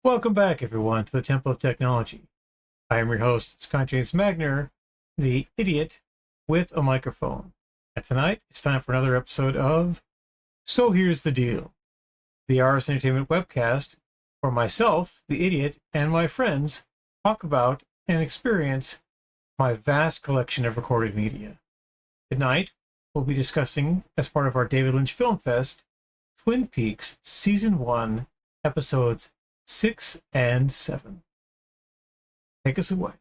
Welcome back, everyone, to the Temple of Technology. I am your host, Scott James Magner, the idiot with a microphone. And tonight, it's time for another episode of So Here's the Deal, the RS Entertainment webcast where myself, the idiot, and my friends talk about and experience my vast collection of recorded media. Tonight, we'll be discussing, as part of our David Lynch Film Fest, Twin Peaks Season 1, Episodes 6 and 7. Take us away.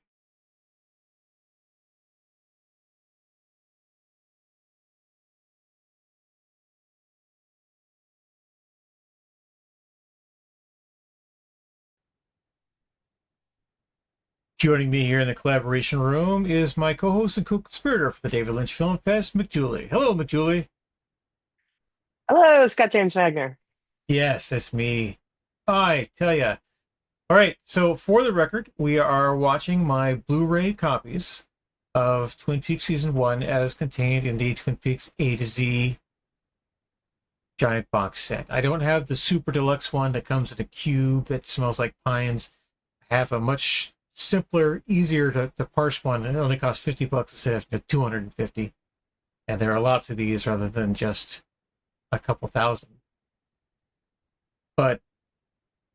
Joining me here in the collaboration room is my co-host and co-conspirator for the David Lynch Film Fest, McJulie. Hello, McJulie. Hello, Scott James Wagner. Yes, that's me. I tell ya. All right, so for the record, we are watching my Blu-ray copies of Twin Peaks Season 1 as contained in the Twin Peaks A to Z giant box set. I don't have the super deluxe one that comes in a cube that smells like pines. I have a much simpler, easier to parse one. It only costs $50 instead of 250. And there are lots of these rather than just a couple thousand. But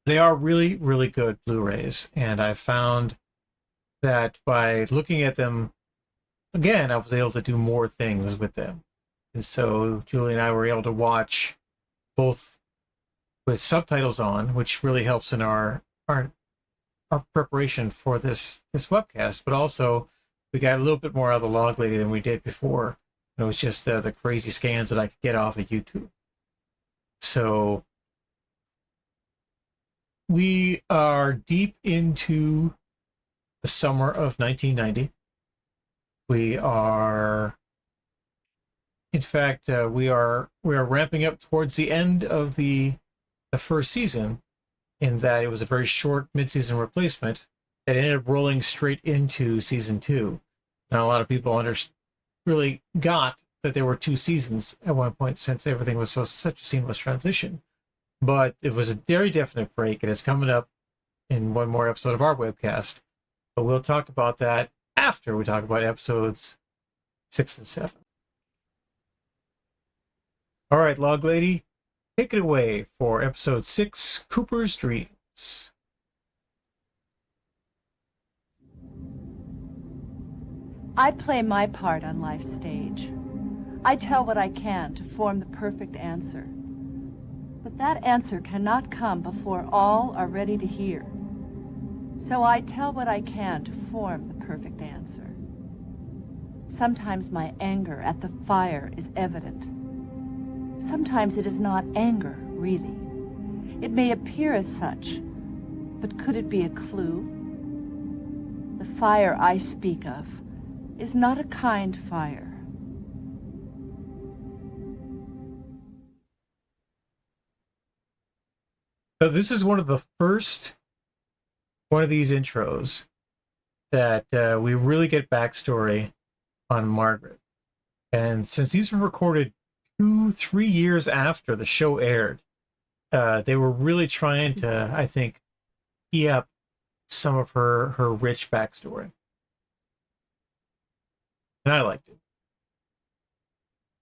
they are really, really good Blu-rays, and I found that by looking at them again, I was able to do more things with them. And so Julie and I were able to watch both with subtitles on, which really helps in our preparation for this webcast, but also we got a little bit more out of the log lady than we did before. It was just the crazy scans that I could get off of YouTube. So we are deep into the summer of 1990. We are, in fact, we are ramping up towards the end of the first season, in that it was a very short mid-season replacement that ended up rolling straight into season 2. Now, a lot of people really got that there were 2 seasons at one point, since everything was such a seamless transition. But it was a very definite break, and it's coming up in one more episode of our webcast. But we'll talk about that after we talk about episodes 6 and 7. All right, Log Lady, take it away for episode 6, Cooper's Dreams. I play my part on life's stage. I tell what I can to form the perfect answer. But that answer cannot come before all are ready to hear. So I tell what I can to form the perfect answer. Sometimes my anger at the fire is evident. Sometimes it is not anger, really. It may appear as such, but could it be a clue? The fire I speak of is not a kind fire. So this is one of the first one of these intros that we really get backstory on Margaret. And since these were recorded 2-3 years after the show aired, they were really trying to, I think, key up some of her rich backstory. And I liked it.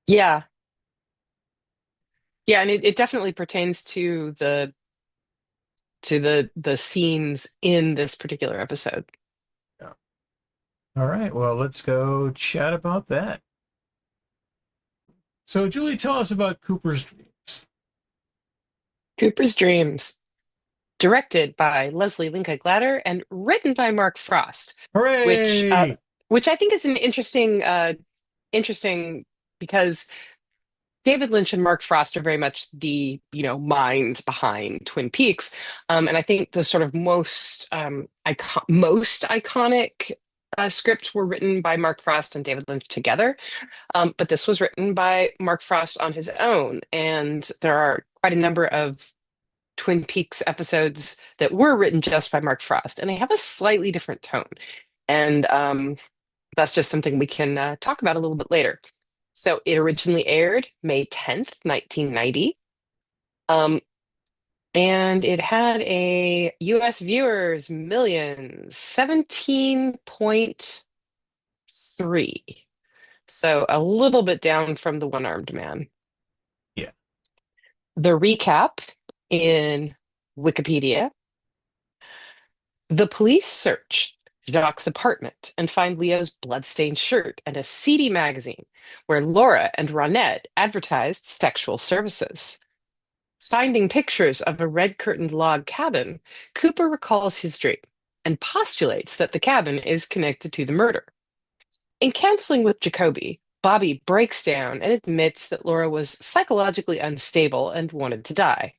Yeah. Yeah, and it definitely pertains to the scenes in this particular episode. Yeah. All right, well, let's go chat about that. So, Julie, tell us about Cooper's Dreams. Cooper's Dreams, directed by Lesli, Linka, Glatter, and written by Mark Frost, which Hooray! which I think is an interesting because David Lynch and Mark Frost are very much the minds behind Twin Peaks, and I think the sort of most iconic scripts were written by Mark Frost and David Lynch together, but this was written by Mark Frost on his own, and there are quite a number of Twin Peaks episodes that were written just by Mark Frost, and they have a slightly different tone, and that's just something we can talk about a little bit later. So it originally aired May 10th, 1990. Um, And it had a US viewers millions, 17.3. So a little bit down from the One-Armed Man. Yeah. The recap in Wikipedia: the police search Jacques' apartment and find Leo's bloodstained shirt and a seedy magazine where Laura and Ronette advertised sexual services. Finding pictures of a red-curtained log cabin, Cooper recalls his dream and postulates that the cabin is connected to the murder. In counseling with Jacoby, Bobby breaks down and admits that Laura was psychologically unstable and wanted to die.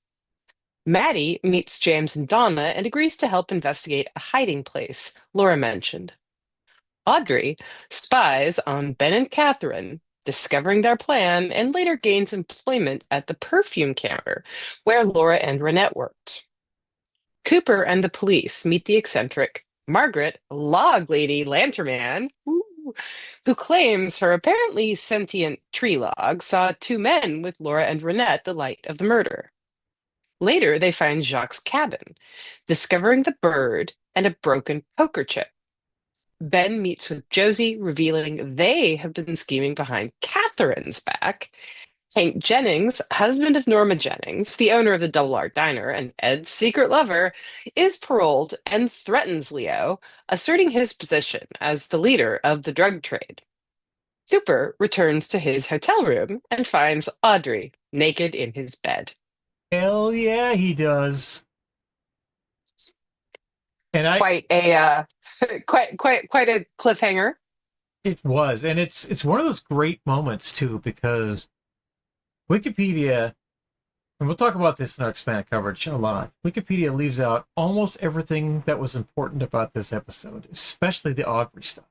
Maddy meets James and Donna and agrees to help investigate a hiding place Laura mentioned. Audrey spies on Ben and Catherine, discovering their plan, and later gains employment at the perfume counter where Laura and Renette worked. Cooper and the police meet the eccentric Margaret Log Lady Lanterman, who claims her apparently sentient tree log saw two men with Laura and Renette the night of the murder. Later, they find Jacques' cabin, discovering the bird and a broken poker chip. Ben meets with Josie, revealing they have been scheming behind Catherine's back. Hank Jennings, husband of Norma Jennings, the owner of the Double R Diner and Ed's secret lover, is paroled and threatens Leo, asserting his position as the leader of the drug trade. Cooper returns to his hotel room and finds Audrey naked in his bed. Hell yeah, he does. And Quite a quite a cliffhanger. it was, and it's one of those great moments too, because Wikipedia, and we'll talk about this in our expanded coverage a lot. Wikipedia leaves out almost everything that was important about this episode, especially the Audrey stuff,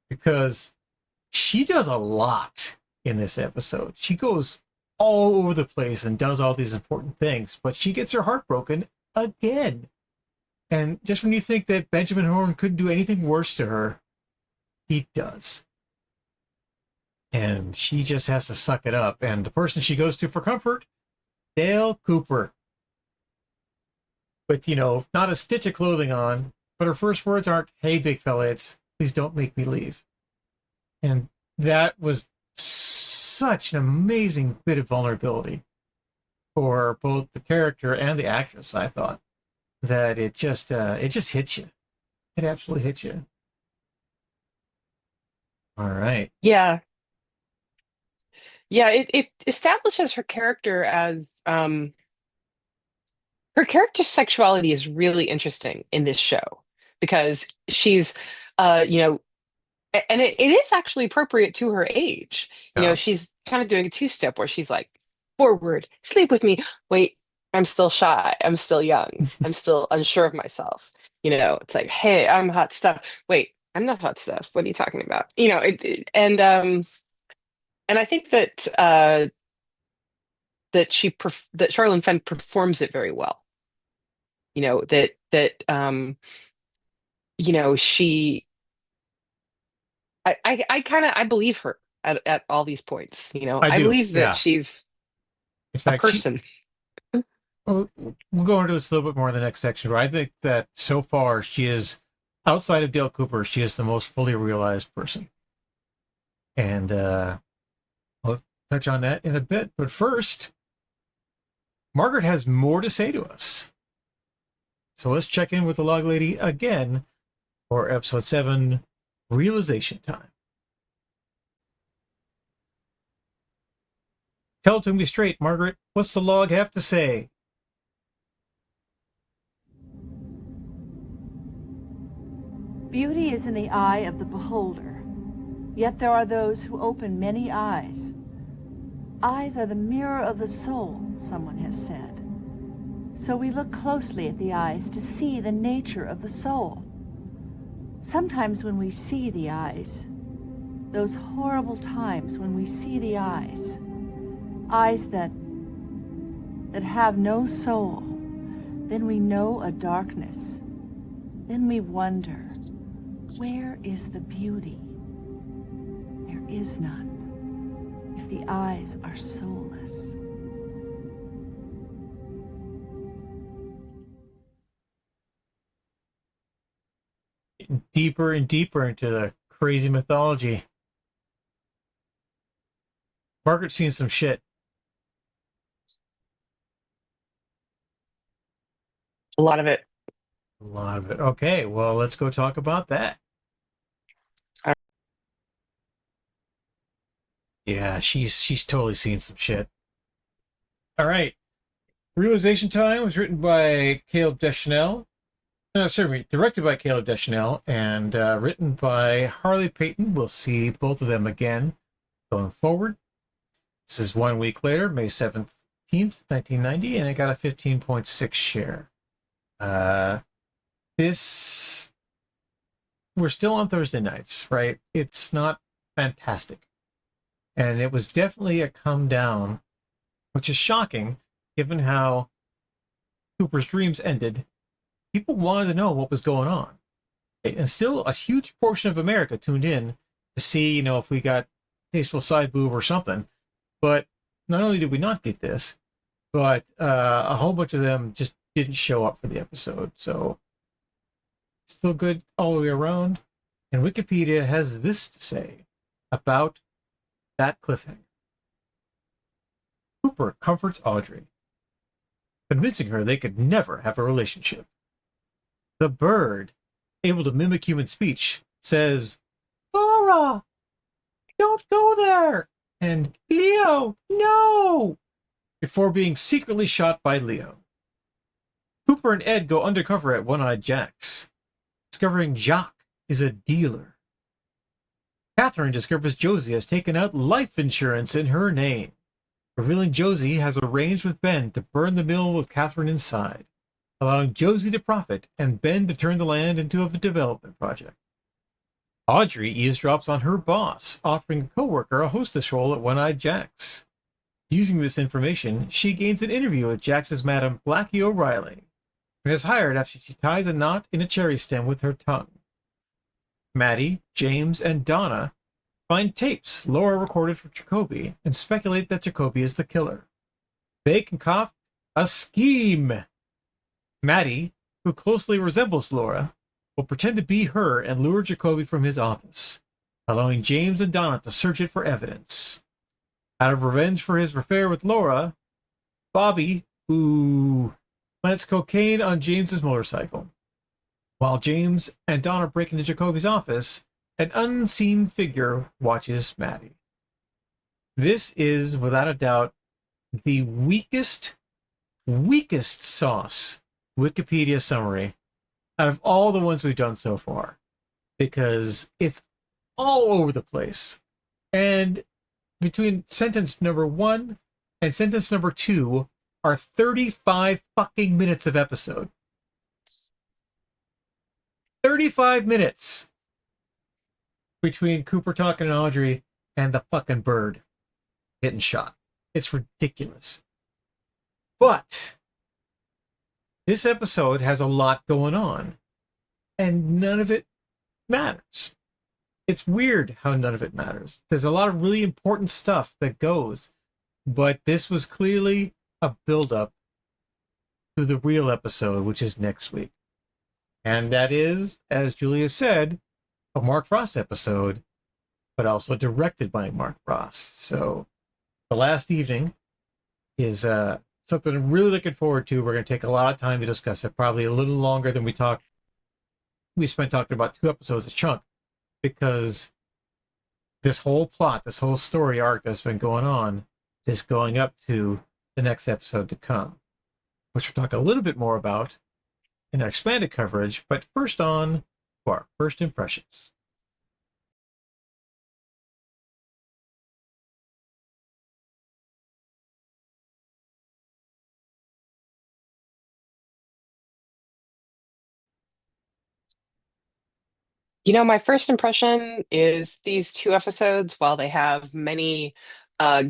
because she does a lot in this episode. She goes all over the place and does all these important things, but she gets her heart broken again. And just when you think that Benjamin Horne couldn't do anything worse to her, he does. And she just has to suck it up. And the person she goes to for comfort, Dale Cooper. With, not a stitch of clothing on, but her first words aren't, "Hey, big fella, it's please don't make me leave." And that was such an amazing bit of vulnerability for both the character and the actress, I thought, that it just hits you. It absolutely hits you. All right. Yeah. Yeah, it establishes her character as her character's sexuality is really interesting in this show because she's and it is actually appropriate to her age. Yeah. She's kind of doing a two-step where she's like, forward, sleep with me. Wait, I'm still shy. I'm still young. I'm still unsure of myself. It's like, hey, I'm hot stuff. Wait, I'm not hot stuff. What are you talking about? And I think that that Charlene Fenn performs it very well. She I believe her at all these points. I do, believe that yeah. she's In a fact, person. we'll go into this a little bit more in the next section, but I think that so far she is, outside of Dale Cooper, she is the most fully realized person. And we'll touch on that in a bit. But first, Margaret has more to say to us. So let's check in with the Log Lady again for episode 7, Realization Time. Tell it to me straight, Margaret. What's the log have to say? Beauty is in the eye of the beholder, yet there are those who open many eyes. Eyes are the mirror of the soul, someone has said. So we look closely at the eyes to see the nature of the soul. Sometimes when we see the eyes, those horrible times when we see the eyes that have no soul, then we know a darkness. Then we wonder, where is the beauty? There is none, if the eyes are soulless. Getting deeper and deeper into the crazy mythology. Margaret's seen some shit. A lot of it. A lot of it. Okay, well, let's go talk about that. Yeah, she's totally seen some shit. All right. Realization Time was written by Caleb Deshanel. Directed by Caleb Deshanel and written by Harley Peyton. We'll see both of them again going forward. This is 1 week later, May 17th, 1990, and it got a 15.6 share. We're still on Thursday nights, right? It's not fantastic. And it was definitely a come down, which is shocking given how Cooper's dreams ended. People wanted to know what was going on. And still a huge portion of America tuned in to see, if we got tasteful side boob or something. But not only did we not get this, but a whole bunch of them just didn't show up for the episode. So still good all the way around. And Wikipedia has this to say about that cliffhanger. Cooper comforts Audrey, convincing her they could never have a relationship. The bird, able to mimic human speech, says, "Laura, don't go there!" and "Leo, no!" before being secretly shot by Leo. Cooper and Ed go undercover at One-Eyed Jack's, discovering Jacques is a dealer. Catherine discovers Josie has taken out life insurance in her name, revealing Josie has arranged with Ben to burn the mill with Catherine inside, allowing Josie to profit and Ben to turn the land into a development project. Audrey eavesdrops on her boss, offering a co-worker a hostess role at One-Eyed Jack's. Using this information, she gains an interview with Jax's Madam Blackie O'Reilly, and is hired after she ties a knot in a cherry stem with her tongue. Maddy, James, and Donna find tapes Laura recorded for Jacoby and speculate that Jacoby is the killer. They concoct a scheme. Maddy, who closely resembles Laura, will pretend to be her and lure Jacoby from his office, allowing James and Donna to search it for evidence. Out of revenge for his affair with Laura, Bobby, plants cocaine on James's motorcycle. While James and Donna break into Jacoby's office, an unseen figure watches Maddy. This is, without a doubt, the weakest sauce Wikipedia summary out of all the ones we've done so far, because it's all over the place. And between sentence number 1 and sentence number 2 are 35 fucking minutes of episode. 35 minutes between Cooper talking to Audrey and the fucking bird getting shot. It's ridiculous. But this episode has a lot going on, and none of it matters. It's weird how none of it matters. There's a lot of really important stuff that goes, but this was clearly a build-up to the real episode, which is next week. And that is, as Julia said, a Mark Frost episode, but also directed by Mark Frost. So The Last Evening is something I'm really looking forward to. We're going to take a lot of time to discuss it, probably a little longer than we spent talking about 2 episodes a chunk, because this whole plot, this whole story arc that's been going on is going up to the next episode to come, which we'll talk a little bit more about in our expanded coverage. But first on to our first impressions. My first impression is these 2 episodes, while they have many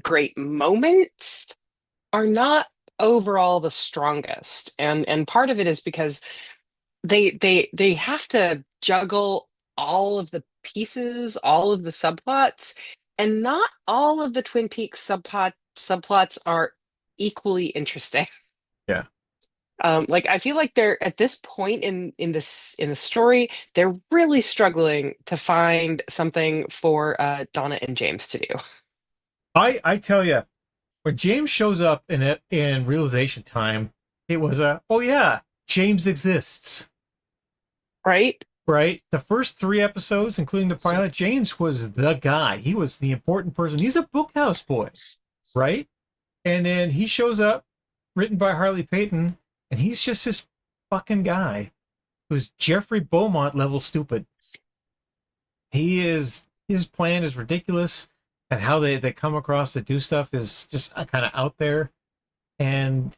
great moments, are not overall the strongest. And part of it is because they have to juggle all of the pieces, all of the subplots, and not all of the Twin Peaks subplots are equally interesting. Yeah. Like I feel like they're at this point in the story, they're really struggling to find something for Donna and James to do. I tell you, when James shows up in realization time, it was oh yeah, James exists. Right? Right? The first 3 episodes, including the pilot, James was the guy. He was the important person. He's a bookhouse boy, right? And then he shows up, written by Harley Peyton, and he's just this fucking guy who's Jeffrey Beaumont level stupid. His plan is ridiculous, and how they come across to do stuff is just kind of out there. And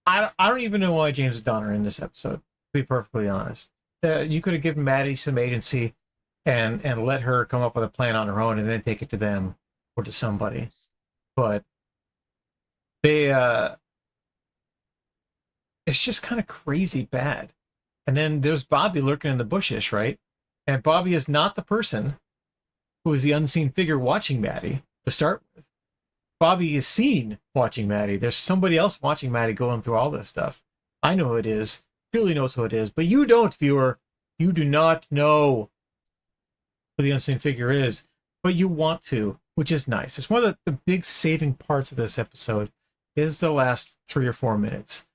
I don't even know why James and Donna are in this episode, to be perfectly honest. You could have given Maddy some agency and let her come up with a plan on her own and then take it to them or to somebody. But they it's just kind of crazy bad. And then there's Bobby lurking in the bushes, right? And Bobby is not the person who is the unseen figure watching Maddy to start with. Bobby is seen watching Maddy. There's somebody else watching Maddy going through all this stuff. I know who it is. Julie knows who it is, but you don't, viewer. You do not know who the unseen figure is, but you want to, which is nice. It's one of the big saving parts of this episode is the last 3 or 4 minutes,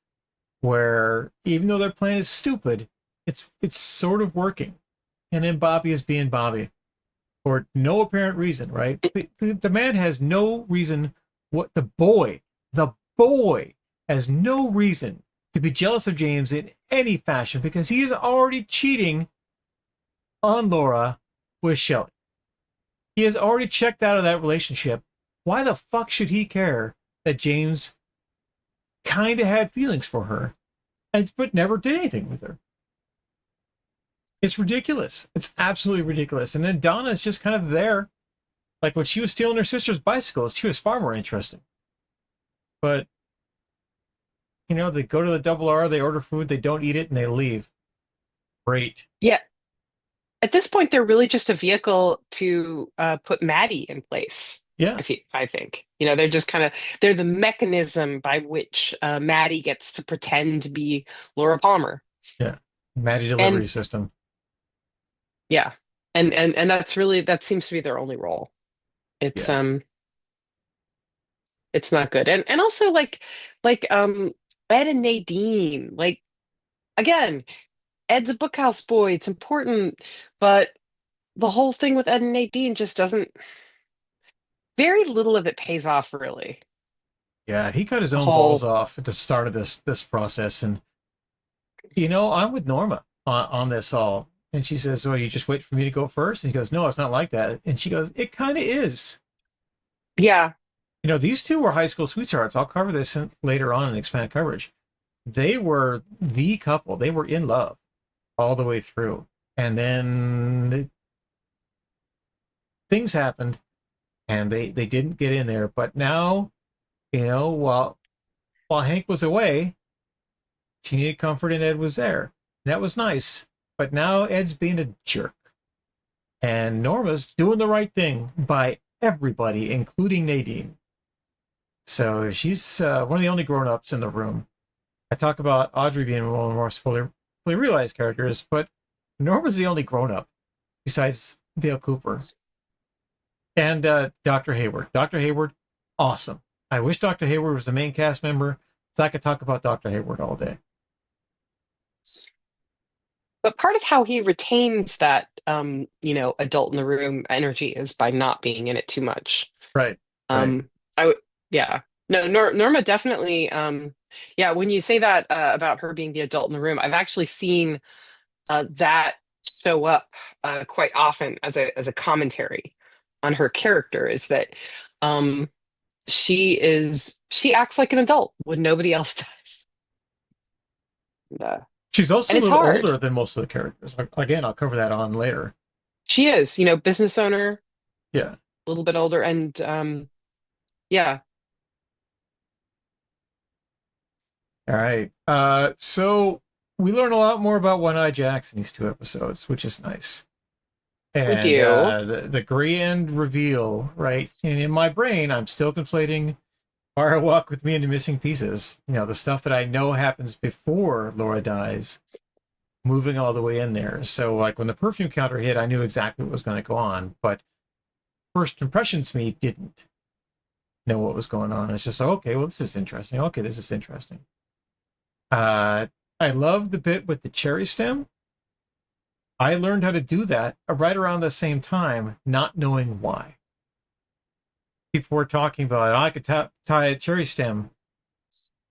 where even though their plan is stupid, it's sort of working. And then Bobby is being Bobby for no apparent reason, right? The man has no reason. The boy has no reason to be jealous of James in any fashion because he is already cheating on Laura with Shelley. He has already checked out of that relationship. Why the fuck should he care that James kind of had feelings for her, but never did anything with her? It's ridiculous. It's absolutely ridiculous. And then Donna is just kind of there. Like when she was stealing her sister's bicycles, she was far more interesting. But, they go to the Double R, they order food, they don't eat it, and they leave. Great. Yeah. At this point, they're really just a vehicle to put Maddy in place. Yeah. I think. They're just they're the mechanism by which Maddy gets to pretend to be Laura Palmer. Yeah. Maddy delivery system. Yeah. And that seems to be their only role. It's it's not good. And also like Ed and Nadine, like again, Ed's a bookhouse boy, it's important, but the whole thing with Ed and Nadine just doesn't, very little of it pays off really. Yeah, he cut his own balls off at the start of this process. And I'm with Norma on this all. And she says, "Oh, you just wait for me to go first?" And he goes, "No, it's not like that." And she goes, "It kind of is." Yeah. These two were high school sweethearts. I'll cover this later on in expanded coverage. They were the couple. They were in love all the way through. And then things happened and they didn't get in there. But now, while Hank was away, she needed comfort and Ed was there. And that was nice. But now Ed's being a jerk. And Norma's doing the right thing by everybody, including Nadine. So she's one of the only grown-ups in the room. I talk about Audrey being one of the more fully realized characters, but Norma's the only grown-up besides Dale Cooper. And Dr. Hayward. Dr. Hayward, awesome. I wish Dr. Hayward was the main cast member, so I could talk about Dr. Hayward all day. But part of how he retains that, adult in the room energy is by not being in it too much. Right. Yeah. No, Norma definitely. When you say that about her being the adult in the room, I've actually seen that show up quite often as a commentary on her character. Is that she acts like an adult when nobody else does. She's also a little older than most of the characters. Again, I'll cover that on later. She is, business owner. Yeah. A little bit older. And yeah. All right. So we learn a lot more about One-Eye Jacks in these 2 episodes, which is nice. And, we do. The grand reveal, right? And in my brain, I'm still conflating Fire Walk with Me into Missing Pieces. You know, the stuff that I know happens before Laura dies, moving all the way in there. So, like, when the perfume counter hit, I knew exactly what was going to go on. But First Impressions me didn't know what was going on. It's just, okay, well, this is interesting. Okay, this is interesting. I love the bit with the cherry stem. I learned how to do that right around the same time, not knowing why. People were talking about, I could tie a cherry stem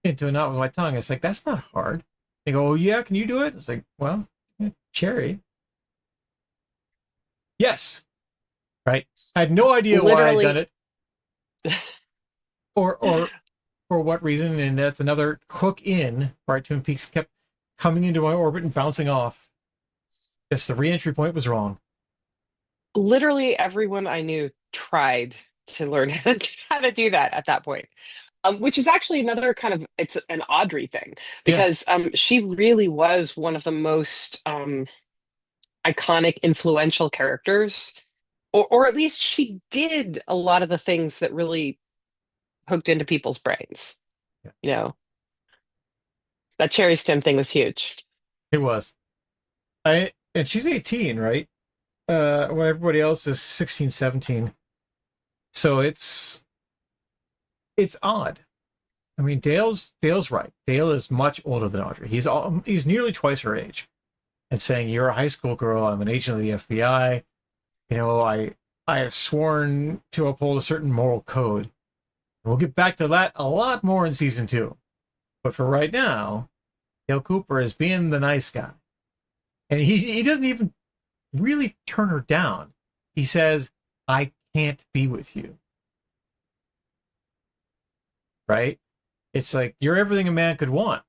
into a knot with my tongue. It's like, that's not hard. They go, oh, yeah, can you do it? It's like, well, cherry. Yes. Right. I had no idea why I'd done it. or for what reason. And that's another hook in, right? Twin Peaks kept coming into my orbit and bouncing off. Yes, the re-entry point was wrong. Literally everyone I knew tried to learn how to do that at that point. Which is actually another kind of, it's an Audrey thing, because she really was one of the most iconic, influential characters, or at least she did a lot of the things that really hooked into people's brains. Yeah. You know, that cherry stem thing was huge. It was. And she's 18, right? When everybody else is 16, 17. So it's odd. I mean, Dale's right. Dale is much older than Audrey. He's nearly twice her age. And saying, you're a high school girl, I'm an agent of the FBI. You know, I have sworn to uphold a certain moral code. And we'll get back to that a lot more in season 2. But for right now, Dale Cooper is being the nice guy. And he doesn't even really turn her down. He says, I can't be with you. Right? It's like, you're everything a man could want.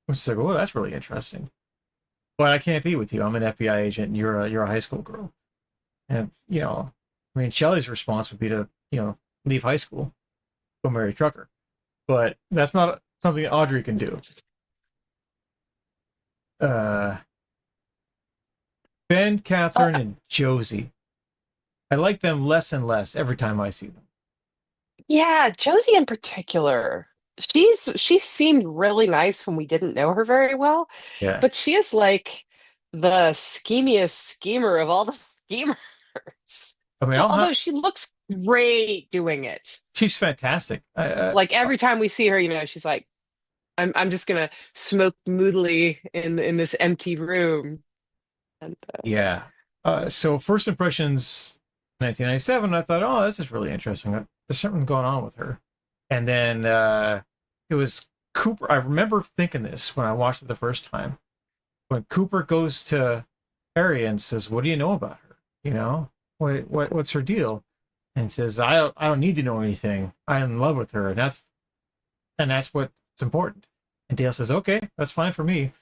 Which is like, oh, that's really interesting. But I can't be with you. I'm an FBI agent and you're a high school girl. And, you know, I mean, Shelley's response would be to, you know, leave high school, go marry a trucker. But that's not something Audrey can do. Ben, Catherine, and Josie. I like them less and less every time I see them. Yeah, Josie in particular. She seemed really nice when we didn't know her very well. Yeah. But she is like the schemiest schemer of all the schemers. I mean, Although she looks great doing it. She's fantastic. Like every time we see her, you know, she's like, I'm just gonna smoke moodily in this empty room. And, yeah. So First Impressions, 1997. I thought, oh, this is really interesting. There's something going on with her. And then it was Cooper. I remember thinking this when I watched it the first time. When Cooper goes to Harry and says, "What do you know about her? You know, what's her deal?" And says, "I don't need to know anything. I'm in love with her, and that's what's important." And Dale says, "Okay, that's fine for me."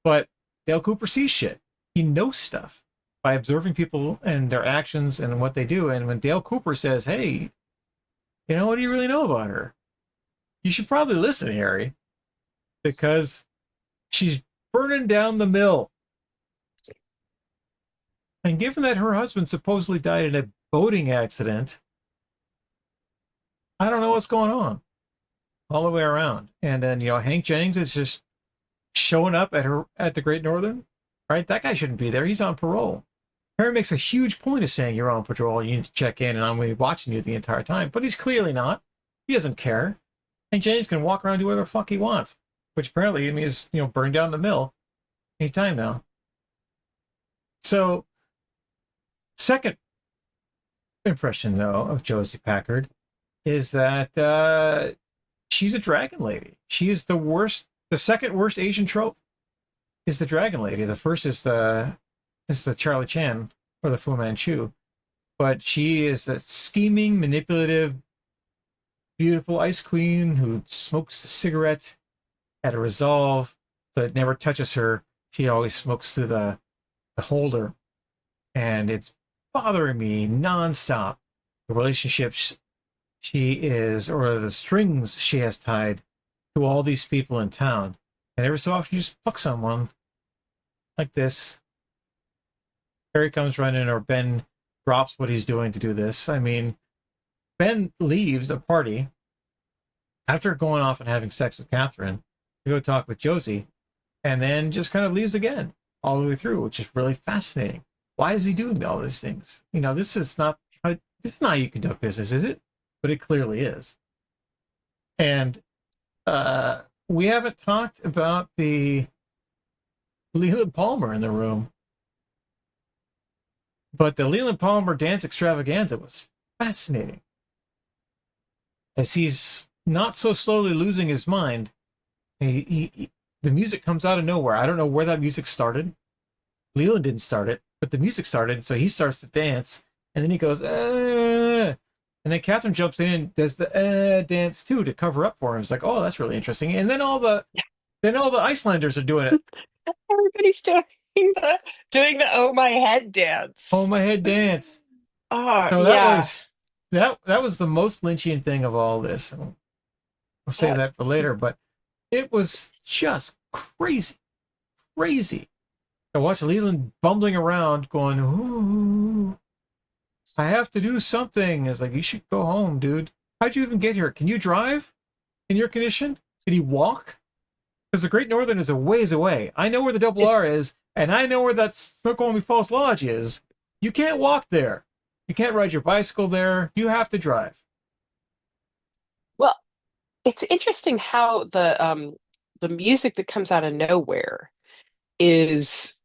But Dale Cooper sees shit. He knows stuff by observing people and their actions and what they do. And when Dale Cooper says, "Hey, you know, what do you really know about her? You should probably listen, Harry, because she's burning down the mill." And given that her husband supposedly died in a boating accident, I don't know what's going on all the way around. And then, you know, Hank Jennings is just showing up at the Great Northern, right? That guy shouldn't be there. He's on parole. Harry makes a huge point of saying, you're on patrol, you need to check in, and I'm going to be watching you the entire time. But he's clearly not. He doesn't care. Hank Jennings can walk around and do whatever the fuck he wants, which apparently means, you know, burn down the mill anytime now. So, second impression, though, of Josie Packard is that she's a dragon lady. She is the worst, the second worst Asian trope is the dragon lady. The first is the Charlie Chan or the Fu Manchu. But she is a scheming, manipulative, beautiful ice queen who smokes a cigarette at a resolve, but it never touches her. She always smokes through the holder. And it's bothering me nonstop. The relationships she is, or the strings she has tied to all these people in town. And every so often you just pluck someone like this. Harry comes running, or Ben drops what he's doing to do this. I mean, Ben leaves a party after going off and having sex with Catherine, to go talk with Josie, and then just kind of leaves again all the way through, which is really fascinating. Why is he doing all these things? This is not how you conduct business, is it? But it clearly is. And we haven't talked about the Leland Palmer in the room, but the Leland Palmer dance extravaganza was fascinating, as he's not so slowly losing his mind. The music comes out of nowhere. I don't know where that music started. Leland didn't start it, but the music started, so he starts to dance, and then he goes, and then Catherine jumps in and does the dance too to cover up for him. It's like, oh, that's really interesting. And then all the Icelanders are doing it. Everybody's doing the oh my head dance. Oh my head dance. Oh, so yeah. that was the most Lynchian thing of all this. We'll save that for later, but it was just crazy. I watched Leland bumbling around going, ooh, I have to do something. It's like, you should go home, dude. How'd you even get here? Can you drive in your condition? Did he walk? Because the Great Northern is a ways away. I know where the Double R is, and I know where that Snoqualmie Falls Lodge is. You can't walk there. You can't ride your bicycle there. You have to drive. Well, it's interesting how the music that comes out of nowhere is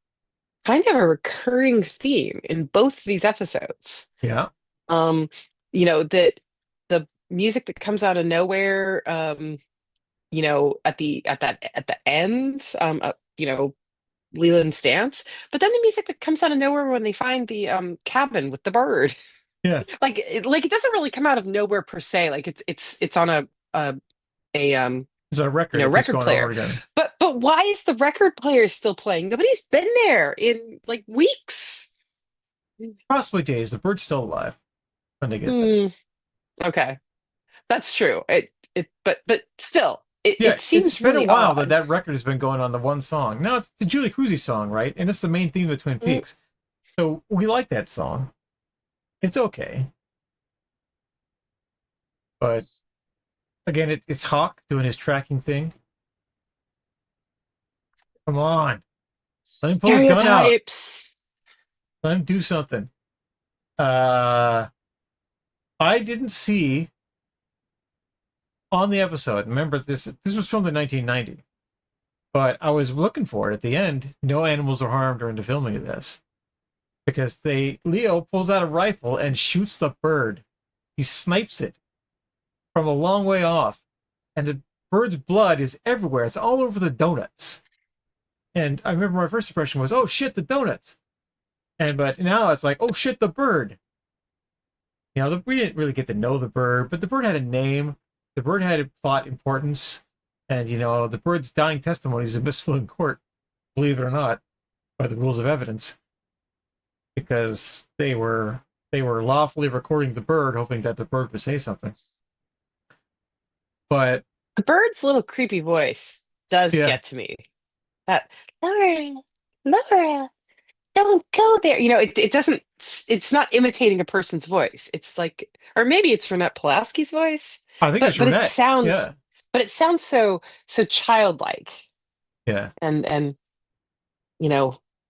kind of a recurring theme in both these episodes. Yeah. That the music that comes out of nowhere, at the end, Leland's dance, but then the music that comes out of nowhere when they find the cabin with the bird. Yeah. like it doesn't really come out of nowhere per se. Like it's on a It's a record. record player. But why is the record player still playing? Nobody's been there in like weeks. Possibly days. The bird's still alive when they get there. Okay, that's true. But still, it seems it's been really a while odd. that record has been going on the one song. Now it's the Julie Cruzy song, right? And it's the main theme of Twin Peaks. So we like that song. It's okay. But again, it's Hawk doing his tracking thing. Come on. Let him pull his gun out. Let him do something. I didn't see on the episode, remember this was from the 1990, but I was looking for it at the end. No animals were harmed during the filming of this, because Leo pulls out a rifle and shoots the bird. He snipes it from a long way off, and the bird's blood is everywhere. It's all over the donuts. And I remember my first impression was, oh shit, the donuts. But now it's like, oh shit, the bird. We didn't really get to know the bird, but the bird had a name. The bird had a plot importance. And, the bird's dying testimony is admissible in court, believe it or not, by the rules of evidence. Because they were lawfully recording the bird, hoping that the bird would say something. But the bird's little creepy voice does get to me. That Laura, don't go there. It doesn't. It's not imitating a person's voice. It's like, or maybe it's Renette Pulaski's voice. I think it's Renette. But it sounds so childlike. Yeah. And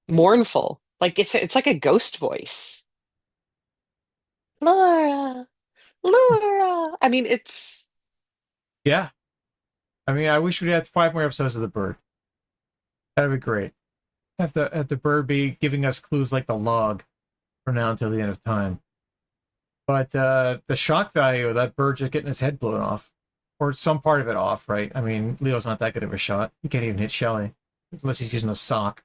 mournful. Like it's like a ghost voice. Laura. I mean, it's. Yeah. I mean, I wish we had 5 more episodes of the bird. That'd be great. Have the bird be giving us clues like the log from now until the end of time. But the shock value of that bird just getting his head blown off, or some part of it off, right? I mean, Leo's not that good of a shot. He can't even hit Shelley unless he's using a sock.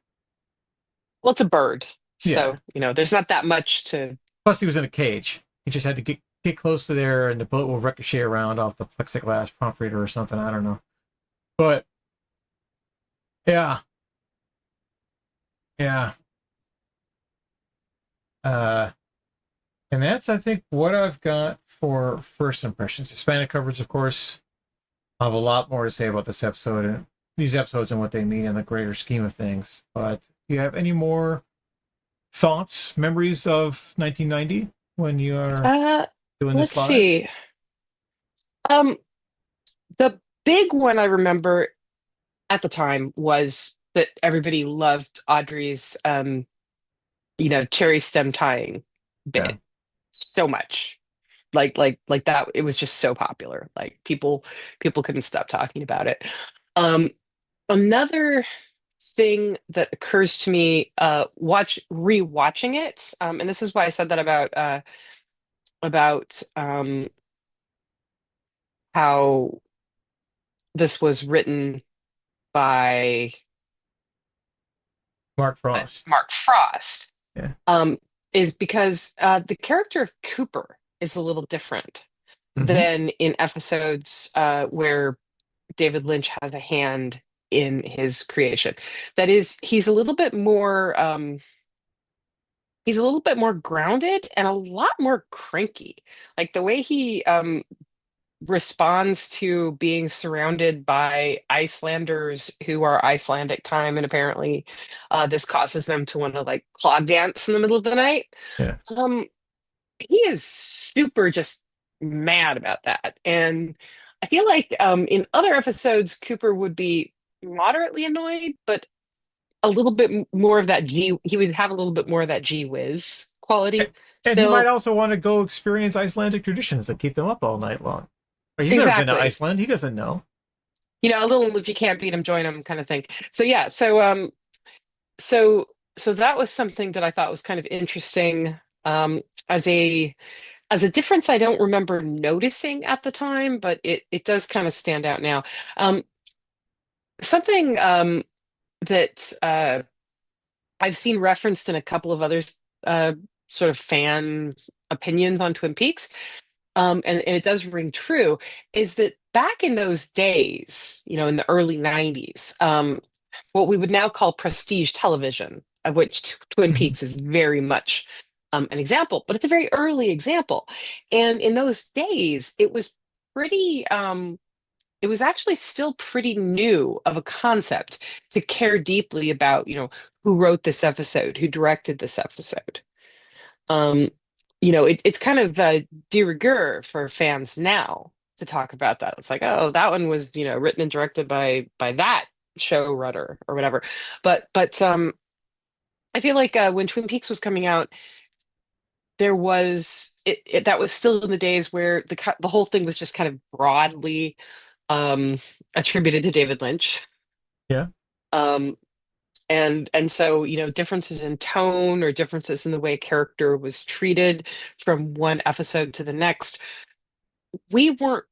Well, it's a bird, yeah. So there's not that much to. Plus, he was in a cage. He just had to get close to there, and the bullet will ricochet around off the plexiglass prompt reader or something. I don't know, but yeah. And that's, I think, what I've got for first impressions. Hispanic coverage, of course. I have a lot more to say about this episode and these episodes and what they mean in the greater scheme of things. But do you have any more thoughts, memories of 1990 when you are doing this live? Let's see. The big one I remember at the time was that everybody loved Audrey's, cherry stem tying Yeah. bit so much. Like that. It was just so popular. Like people couldn't stop talking about it. Um, Another thing that occurs to me, rewatching it, and this is why I said that about how this was written by Mark Frost. Mark Frost, Yeah. is because the character of Cooper is a little different Mm-hmm. than in episodes where David Lynch has a hand in his creation. That is, he's a little bit more grounded and a lot more cranky. Like the way he responds to being surrounded by Icelanders who are Icelandic time, and apparently this causes them to want to like clog dance in the middle of the night. Yeah. Um, he is super just mad about that. And I feel like in other episodes, Cooper would be moderately annoyed, but a little bit more of that he would have a little bit more of that gee whiz quality And he might still. also want to go experience Icelandic traditions that keep them up all night long. But he's never been to Exactly. Iceland. He doesn't know. A little if you can't beat him, join him kind of thing. So yeah, so that was something that I thought was kind of interesting as a difference I don't remember noticing at the time, but it does kind of stand out now. Um, Something that I've seen referenced in a couple of other uh, sort of fan opinions on Twin Peaks, and it does ring true, is that back in those days, in the early 90s, what we would now call prestige television, of which Twin Mhm. Peaks is very much an example, but it's a very early example. And in those days, it was actually still pretty new of a concept to care deeply about, who wrote this episode, who directed this episode. Um, it's kind of de rigueur for fans now to talk about that. It's like, oh, that one was, written and directed by that showrunner or whatever. But I feel like when Twin Peaks was coming out, there was that was still in the days where the whole thing was just kind of broadly attributed to David Lynch. Yeah. Um, and so, differences in tone or differences in the way a character was treated from one episode to the next, we weren't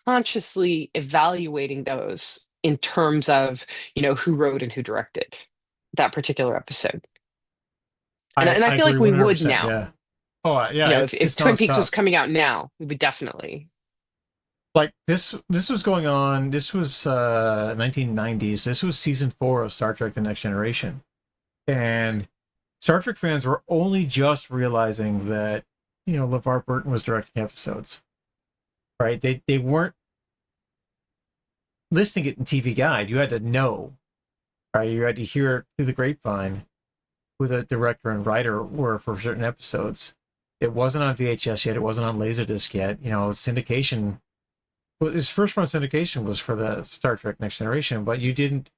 consciously evaluating those in terms of, who wrote and who directed that particular episode. And I I feel agree like we would 100%. now. Yeah. Oh, yeah. If It's Twin Peaks was nonstop. coming out now, we would definitely. Like this was going on. This was 1990s. This was season 4 of Star Trek: The Next Generation, and Star Trek fans were only just realizing that LeVar Burton was directing episodes. Right? They weren't listing it in TV Guide. You had to know. Right? You had to hear it through the grapevine who the director and writer were for certain episodes. It wasn't on VHS yet. It wasn't on Laserdisc yet. Syndication. Well, his first run syndication was for the Star Trek Next Generation, but you didn't,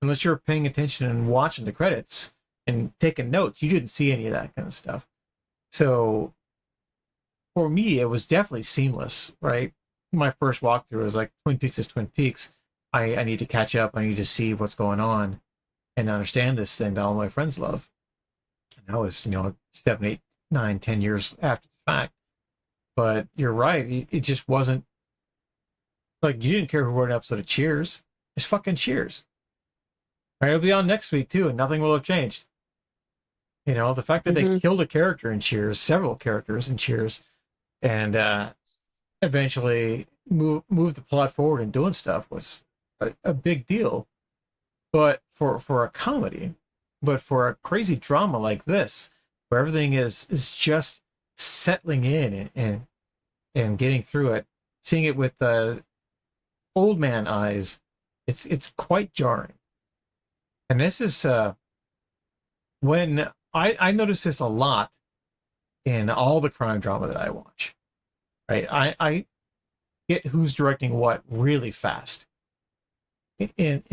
unless you were paying attention and watching the credits and taking notes, you didn't see any of that kind of stuff. So for me, it was definitely seamless, right? My first walkthrough was like, Twin Peaks is Twin Peaks. I need to catch up. I need to see what's going on and understand this thing that all my friends love. And that was, 7, 8, 9, 10 years after the fact. But you're right. It just wasn't like you didn't care who wrote an episode of Cheers. It's fucking Cheers. Right? It'll be on next week too, and nothing will have changed. The fact that they Mhm. killed a character in Cheers, several characters in Cheers, and eventually move the plot forward and doing stuff was a big deal. But for a comedy, but for a crazy drama like this, where everything is just settling in and getting through it, seeing it with old man eyes, it's quite jarring. And this is when I notice this a lot in all the crime drama that I watch. Right, I get who's directing what really fast in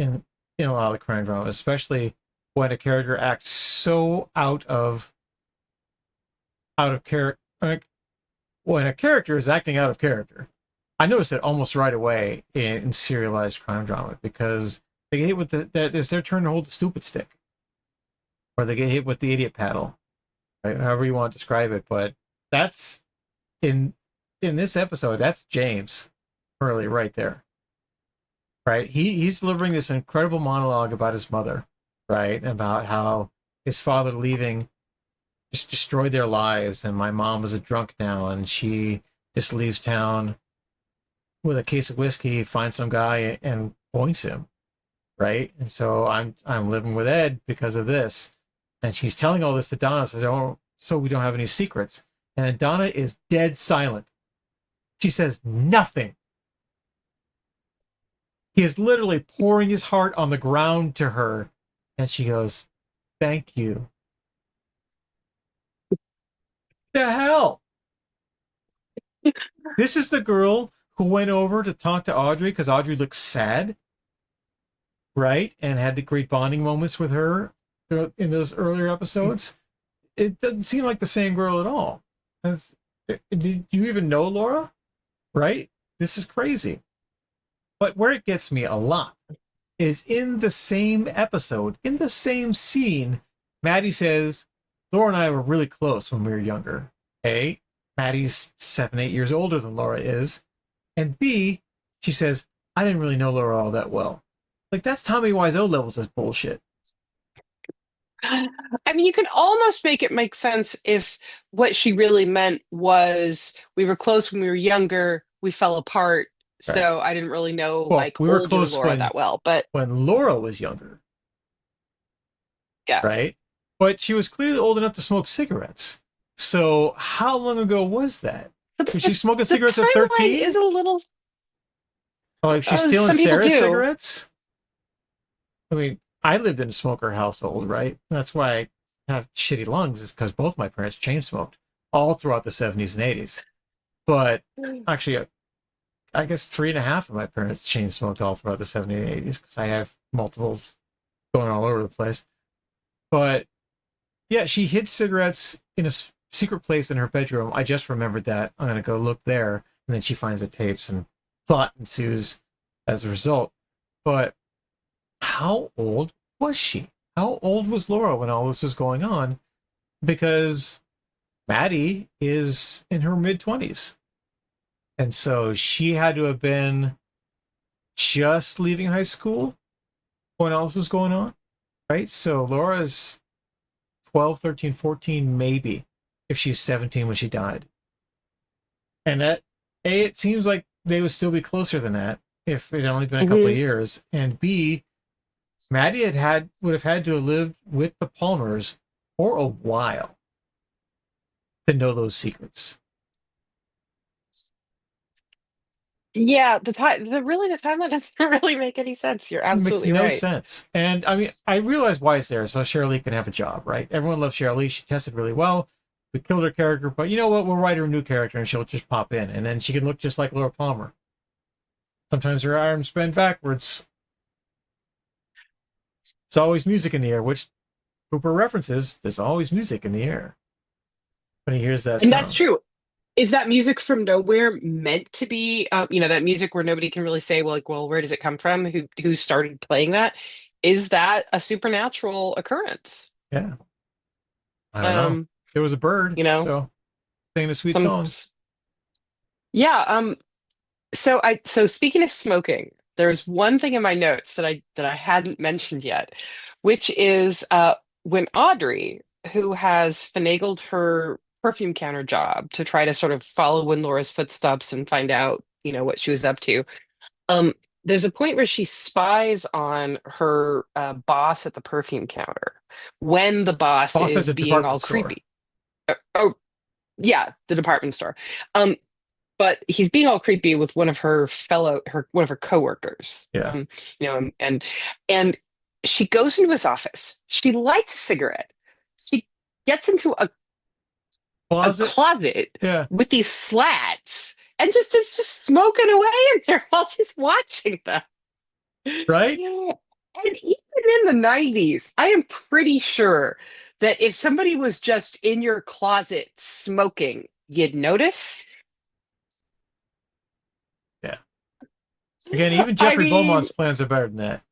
a lot of crime dramas, especially when a character acts so out of character. When a character is acting out of character, I noticed it almost right away in serialized crime drama, because they get hit with that it's their turn to hold the stupid stick, or they get hit with the idiot paddle, right? However you want to describe it. But that's in this episode, that's James Hurley right there, right? He's delivering this incredible monologue about his mother, right? About how his father leaving just destroyed their lives, and my mom was a drunk now, and she just leaves town with a case of whiskey, finds some guy and points him, right? And so I'm living with Ed because of this. And she's telling all this to Donna so we don't have any secrets. And then Donna is dead silent. She says nothing. He is literally pouring his heart on the ground to her, and she goes, "Thank you." The hell? This is the girl who went over to talk to Audrey because Audrey looked sad, right? And had the great bonding moments with her in those earlier episodes. It doesn't seem like the same girl at all. Did you even know Laura? Right? This is crazy. But where it gets me a lot is in the same episode, in the same scene, Maddy says, Laura and I were really close when we were younger. A, Maddy's 7-8 years older than Laura is. And B, she says, I didn't really know Laura all that well. Like, that's Tommy Wiseau levels of bullshit. I mean, you could almost make it make sense if what she really meant was we were close when we were younger, we fell apart, Right. so I didn't really know we were older close Laura that well. But when Laura was younger. Yeah. Right? But she was clearly old enough to smoke cigarettes. So how long ago was that? Was she smoking cigarettes at 13? Is a little. Oh, like she's stealing some people Sarah's do. cigarettes? I mean, I lived in a smoker household, right? That's why I have shitty lungs, is because both my parents chain smoked all throughout the 70s and 80s. But actually, I guess 3.5 of my parents chain smoked all throughout the 70s and 80s, because I have multiples going all over the place. But yeah, she hid cigarettes in a secret place in her bedroom. I just remembered that. I'm going to go look there. And then she finds the tapes and plot ensues as a result. But how old was she? How old was Laura when all this was going on? Because Maddy is in her mid-20s. And so she had to have been just leaving high school when all this was going on, right? So Laura's 12, 13, 14, maybe, if she's 17 when she died. And that, A, it seems like they would still be closer than that if it had only been a couple of years. And B, Maddy would have had to have lived with the Palmers for a while to know those secrets. Yeah, the timeline doesn't really make any sense. You're absolutely It makes no right. sense. And I mean, I realize why it's there, so Shirley can have a job, right? Everyone loves Shirley. She tested really well. We killed her character, but you know what? We'll write her a new character and she'll just pop in, and then she can look just like Laura Palmer. Sometimes her arms bend backwards. It's always music in the air, which Cooper references. There's always music in the air when he hears that. And that's true. Is that music from nowhere meant to be, that music where nobody can really say, well, where does it come from? Who started playing that? Is that a supernatural occurrence? Yeah. I don't know. There was a bird, so singing a sweet song. Yeah. So speaking of smoking, there's one thing in my notes that I hadn't mentioned yet, which is when Audrey, who has finagled her perfume counter job to try to sort of follow in Laura's footsteps and find out, what she was up to. There's a point where she spies on her boss at the perfume counter when the boss is being all creepy. Yeah, the department store. But he's being all creepy with one of her coworkers. Yeah. And she goes into his office. She lights a cigarette. She gets into a closet with these slats and it's just smoking away, and they're all just watching them. Right? Yeah. And even in the 90s, I am pretty sure that if somebody was just in your closet smoking, you'd notice. Yeah. Again, even I Jeffrey mean, Beaumont's plans are better than that.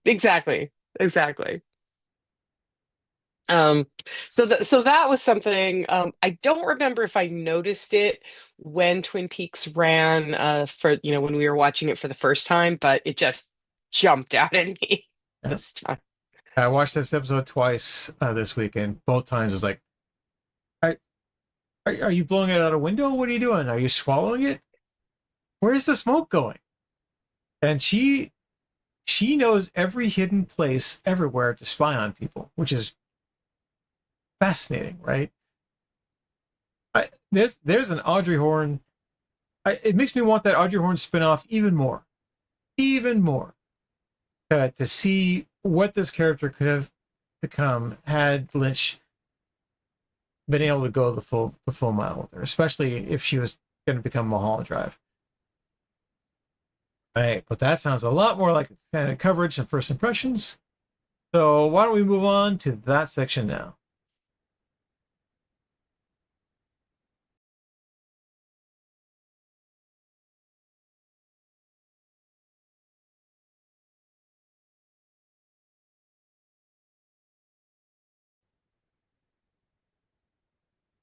exactly. Exactly. Um, so that was something. I don't remember if I noticed it when Twin Peaks ran for, when we were watching it for the first time, but it just jumped out at me Yeah. this time. I watched this episode twice this weekend. Both times it was like, are you blowing it out a window? What are you doing? Are you swallowing it? Where's the smoke going? And she knows every hidden place everywhere to spy on people, which is fascinating, right? There's an Audrey Horne. It makes me want that Audrey Horne spinoff even more, to see what this character could have become had Lynch been able to go the full mile with her, especially if she was going to become Mulholland Drive. All right, but that sounds a lot more like kind of coverage and first impressions. So why don't we move on to that section now?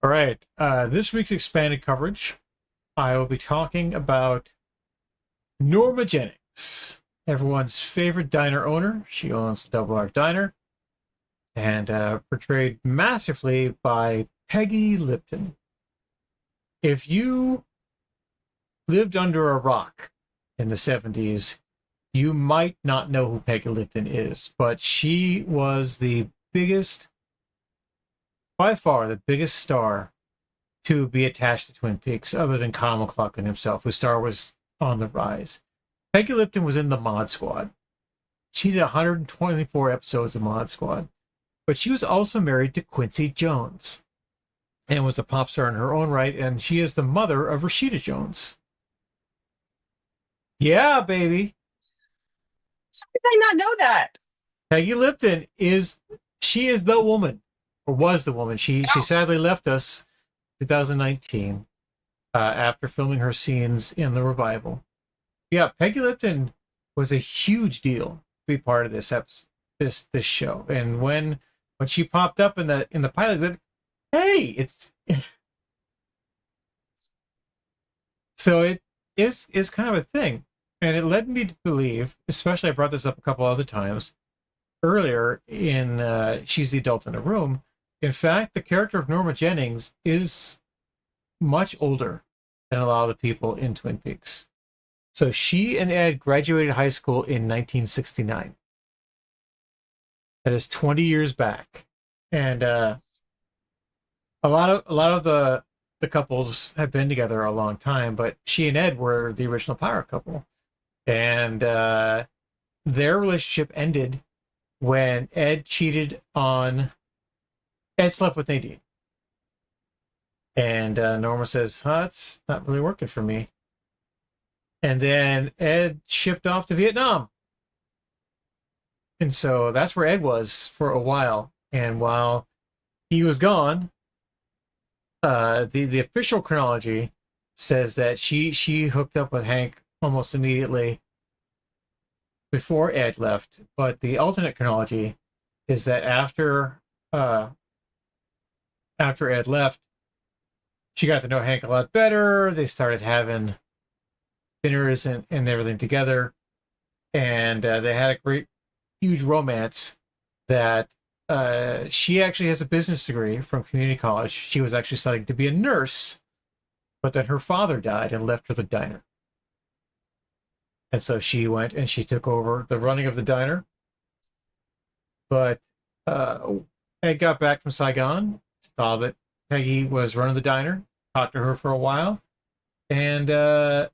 All right, this week's expanded coverage, I will be talking about Norma Jennings, everyone's favorite diner owner. She owns the Double R Diner, and portrayed masterfully by Peggy Lipton. If you lived under a rock in the 70s, you might not know who Peggy Lipton is, but she was by far the biggest star to be attached to Twin Peaks, other than Kyle MacLachlan himself, whose star was on the rise. Peggy Lipton was in the Mod Squad. She did 124 episodes of Mod Squad, but she was also married to Quincy Jones and was a pop star in her own right, and she is the mother of Rashida Jones. Yeah, baby. How did I not know that? Peggy Lipton is the woman, or was the woman. She sadly left us 2019 after filming her scenes in the revival. Yeah, Peggy Lipton was a huge deal to be part of this show. And when she popped up in the pilot, said, "Hey, it's..." So it is kind of a thing. And it led me to believe, especially I brought this up a couple other times earlier in She's the Adult in the Room. In fact, the character of Norma Jennings is much older than a lot of the people in Twin Peaks. So she and Ed graduated high school in 1969. That is 20 years back. And a lot of the couples have been together a long time, but she and Ed were the original power couple. And their relationship ended when Ed slept with Nadine. And Norma says, it's not really working for me. And then Ed shipped off to Vietnam. And so that's where Ed was for a while. And while he was gone, the official chronology says that she hooked up with Hank almost immediately before Ed left. But the alternate chronology is that after Ed left, she got to know Hank a lot better. They started having dinners and everything together. And they had a great, huge romance that she actually has a business degree from community college. She was actually studying to be a nurse, but then her father died and left her the diner. And so she went and she took over the running of the diner. But Ed got back from Saigon, saw that Peggy was running the diner, talked to her for a while, and they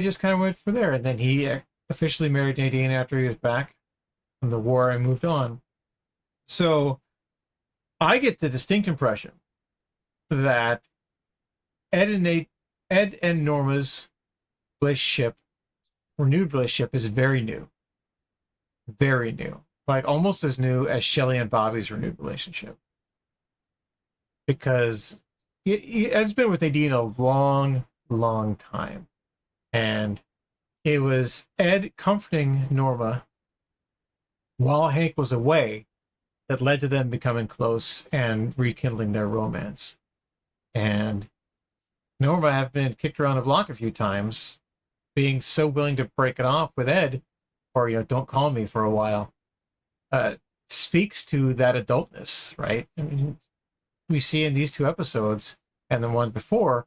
just kind of went from there. And then he officially married Nadine after he was back from the war and moved on. So I get the distinct impression that Ed and Norma's relationship, renewed relationship, is very new. Very new. Like almost as new as Shelley and Bobby's renewed relationship. Because Ed's been with Nadine a long, long time. And it was Ed comforting Norma while Hank was away that led to them becoming close and rekindling their romance. And Norma have been kicked around the block a few times, being so willing to break it off with Ed, or don't call me for a while, speaks to that adultness, right? I mean, we see in these two episodes and the one before,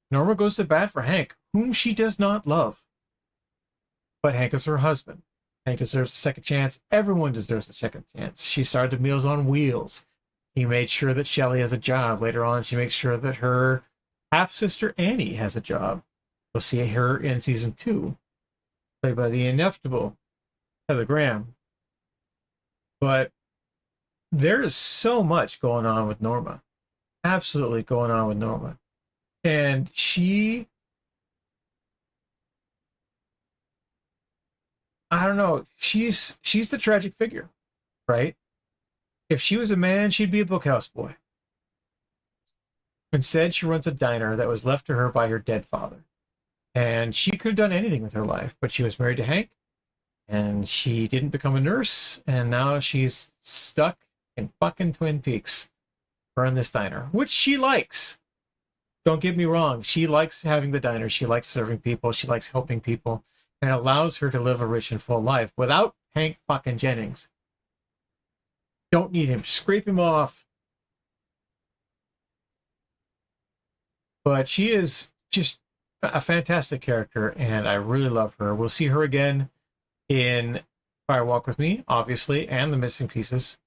Norma goes to bat for Hank, whom she does not love. But Hank is her husband. Hank deserves a second chance. Everyone deserves a second chance. She started Meals on Wheels. He made sure that Shelley has a job. Later on, she makes sure that her half-sister Annie has a job. We'll see her in season 2, played by the ineffable Heather Graham. But there is so much going on with Norma. Absolutely going on with Norma. And I don't know, she's the tragic figure, right? If she was a man, she'd be a bookhouse boy. Instead, she runs a diner that was left to her by her dead father. And she could have done anything with her life, but she was married to Hank, and she didn't become a nurse, and now she's stuck in fucking Twin Peaks, running this diner, which she likes. Don't get me wrong. She likes having the diner. She likes serving people. She likes helping people. And it allows her to live a rich and full life without Hank fucking Jennings. Don't need him. Scrape him off. But she is just a fantastic character, and I really love her. We'll see her again in Fire Walk with Me, obviously, and The Missing Pieces.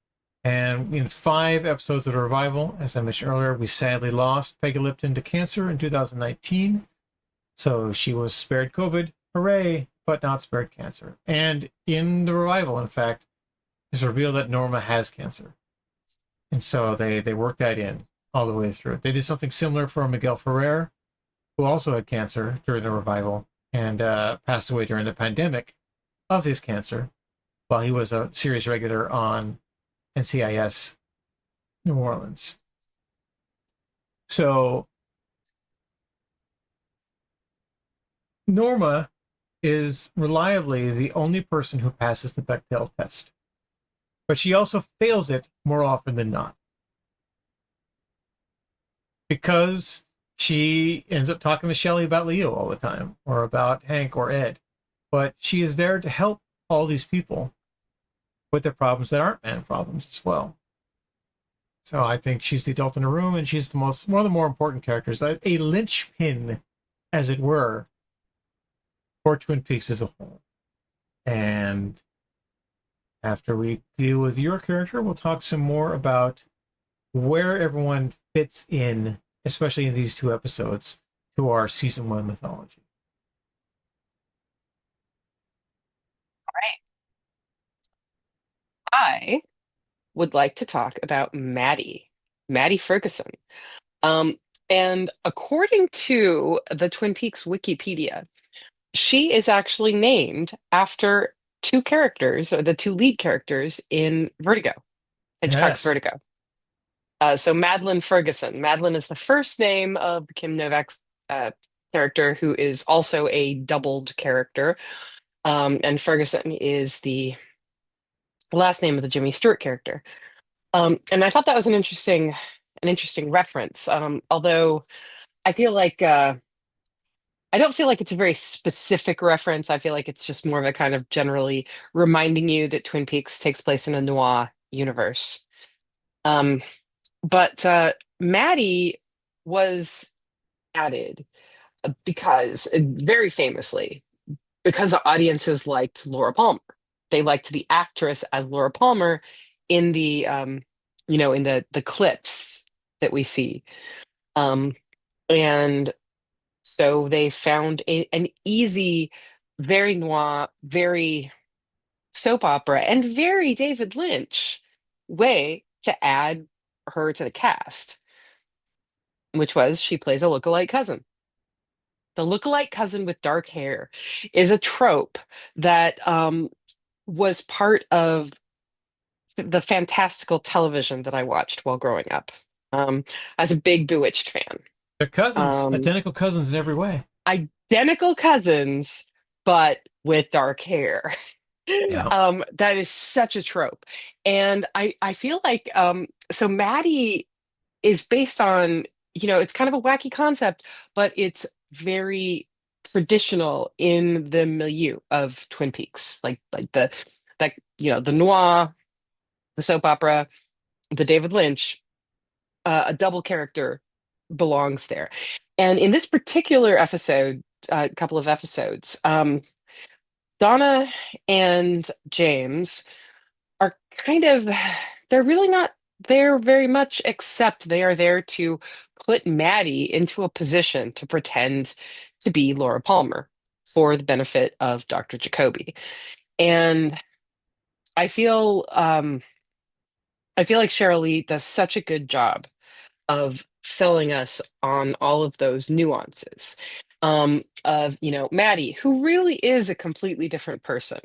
And in 5 episodes of the revival, as I mentioned earlier, we sadly lost Peggy Lipton to cancer in 2019. So she was spared COVID, hooray, but not spared cancer. And in the revival, in fact, it's revealed that Norma has cancer. And so they worked that in all the way through. They did something similar for Miguel Ferrer, who also had cancer during the revival and passed away during the pandemic of his cancer while he was a series regular on NCIS New Orleans. So Norma is reliably the only person who passes the Bechdel test, but she also fails it more often than not, because she ends up talking to Shelley about Leo all the time, or about Hank or Ed, but she is there to help all these people with their problems that aren't man problems as well. So I think she's the adult in the room, and she's one of the more important characters, a linchpin, as it were, for Twin Peaks as a whole. And after we deal with your character, we'll talk some more about where everyone fits in, especially in these 2 episodes, to our season 1 mythology. I would like to talk about Maddy Ferguson. And according to the Twin Peaks Wikipedia, she is actually named after 2 characters, or the 2 lead characters in Vertigo, Hitchcock's Vertigo. So Madeline Ferguson. Madeline is the first name of Kim Novak's character, who is also a doubled character. And Ferguson is the last name of the Jimmy Stewart character. And I thought that was an interesting reference. Although I feel like I don't feel like it's a very specific reference. I feel like it's just more of a kind of generally reminding you that Twin Peaks takes place in a noir universe. But Maddy was added because, very famously, because the audiences liked Laura Palmer. They liked the actress as Laura Palmer in the in the clips that we see, and so they found an easy, very noir, very soap opera, and very David Lynch way to add her to the cast. which was she plays a lookalike cousin. The lookalike cousin with dark hair is a trope that was part of the fantastical television that I watched while growing up. I was a big Bewitched fan. They're cousins, Um, identical cousins in every way. Identical cousins, but with dark hair. Yeah. That is such a trope. And I feel like so Maddie is based on, it's kind of a wacky concept, but it's very traditional in the milieu of Twin Peaks. Like the noir, the soap opera, the David Lynch, a double character belongs there. And in this particular episode, a couple of episodes, Donna and James are kind of, they're really not there very much, except they are there to put Maddie into a position to pretend to be Laura Palmer for the benefit of Dr. Jacoby. And I feel I feel like Cheryl Lee does such a good job of selling us on all of those nuances of Maddie, who really is a completely different person,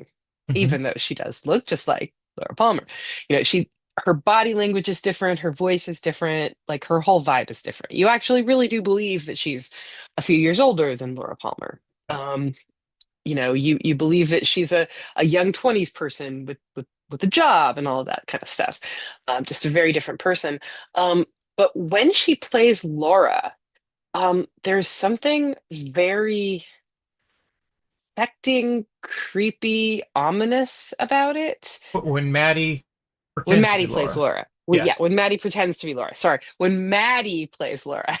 Mhm. even though she does look just like Laura Palmer. She her body language is different, her voice is different, like her whole vibe is different. You actually really do believe that she's a few years older than Laura Palmer. You believe that she's a young 20s person with a job and all of that kind of stuff. Just a very different person. But when she plays Laura, there's something very affecting, creepy, ominous about it. But when Maddie When pretends to be Maddie plays Laura. Laura. Yeah. Yeah, when Maddie pretends to be Laura. Sorry, when Maddie plays Laura.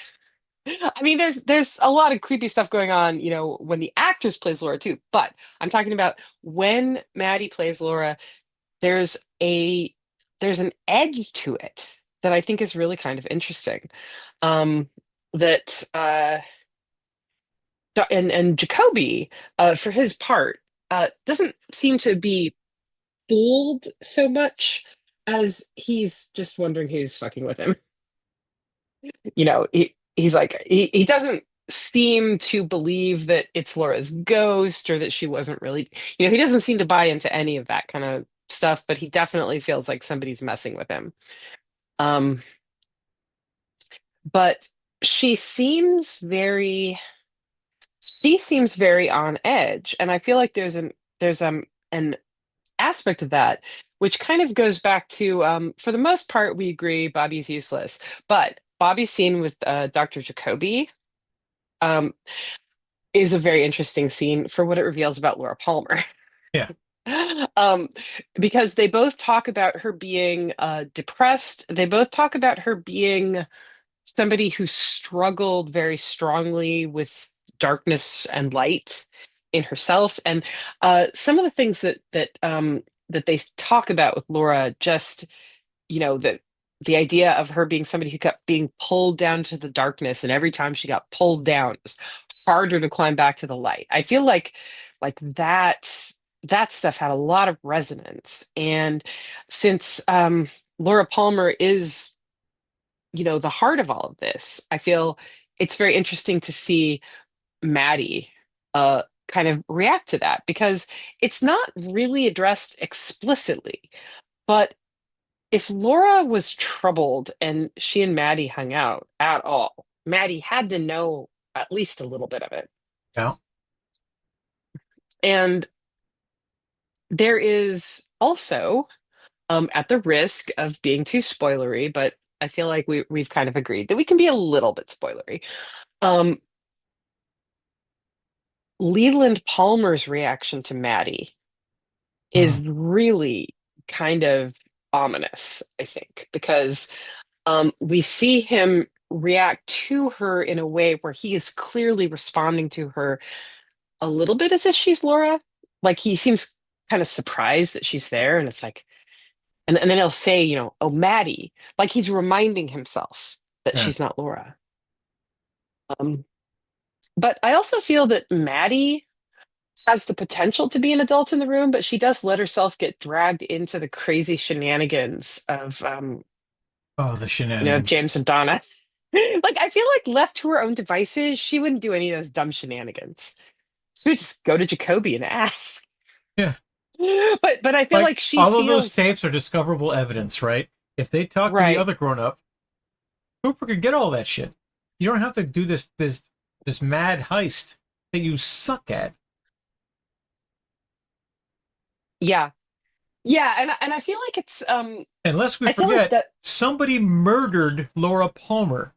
I mean, there's a lot of creepy stuff going on, when the actress plays Laura too. But I'm talking about when Maddie plays Laura, there's a there's an edge to it that I think is really kind of interesting. That and Jacoby, for his part, doesn't seem to be fooled so much as he's just wondering who's fucking with him. He's like he doesn't seem to believe that it's Laura's ghost or that she wasn't really, he doesn't seem to buy into any of that kind of stuff, but he definitely feels like somebody's messing with him. Um, but she seems very she seems very on edge, and I feel like there's an aspect of that which kind of goes back to, for the most part we agree Bobby's useless, but Bobby's scene with Dr. Jacoby um, is a very interesting scene for what it reveals about Laura Palmer. Yeah. um, because they both talk about her being depressed. They both talk about her being somebody who struggled very strongly with darkness and light in herself, and some of the things that they talk about with Laura, just that the idea of her being somebody who kept being pulled down to the darkness, and every time she got pulled down, it was harder to climb back to the light. I feel like that stuff had a lot of resonance, and since Laura Palmer is the heart of all of this, I feel it's very interesting to see Maddie kind of react to that, because it's not really addressed explicitly. But if Laura was troubled and she and Maddie hung out at all, Maddie had to know at least a little bit of it. Yeah. And there is also, at the risk of being too spoilery, but I feel like we've kind of agreed that we can be a little bit spoilery. Um, Leland Palmer's reaction to Maddie is Mm. really kind of ominous, I think, because we see him react to her in a way where he is clearly responding to her a little bit as if she's Laura. Like he seems kind of surprised that she's there, and it's like, and then he'll say, "Oh, Maddie," like he's reminding himself that Yeah. she's not Laura. Um, but I also feel that Maddie has the potential to be an adult in the room, but she does let herself get dragged into the crazy shenanigans of Oh, the of James shenanigans. and Donna. Like, I feel like left to her own devices, she wouldn't do any of those dumb shenanigans. She would just go to Jacoby and ask. Yeah. But I feel Like like she all of those feels tapes are discoverable evidence, right? If they talk to the right. other grown up, Cooper could get all that shit. You don't have to do this mad heist that you suck at. Yeah. Yeah, and I feel like it's Unless we I feel like forget, that somebody murdered Laura Palmer.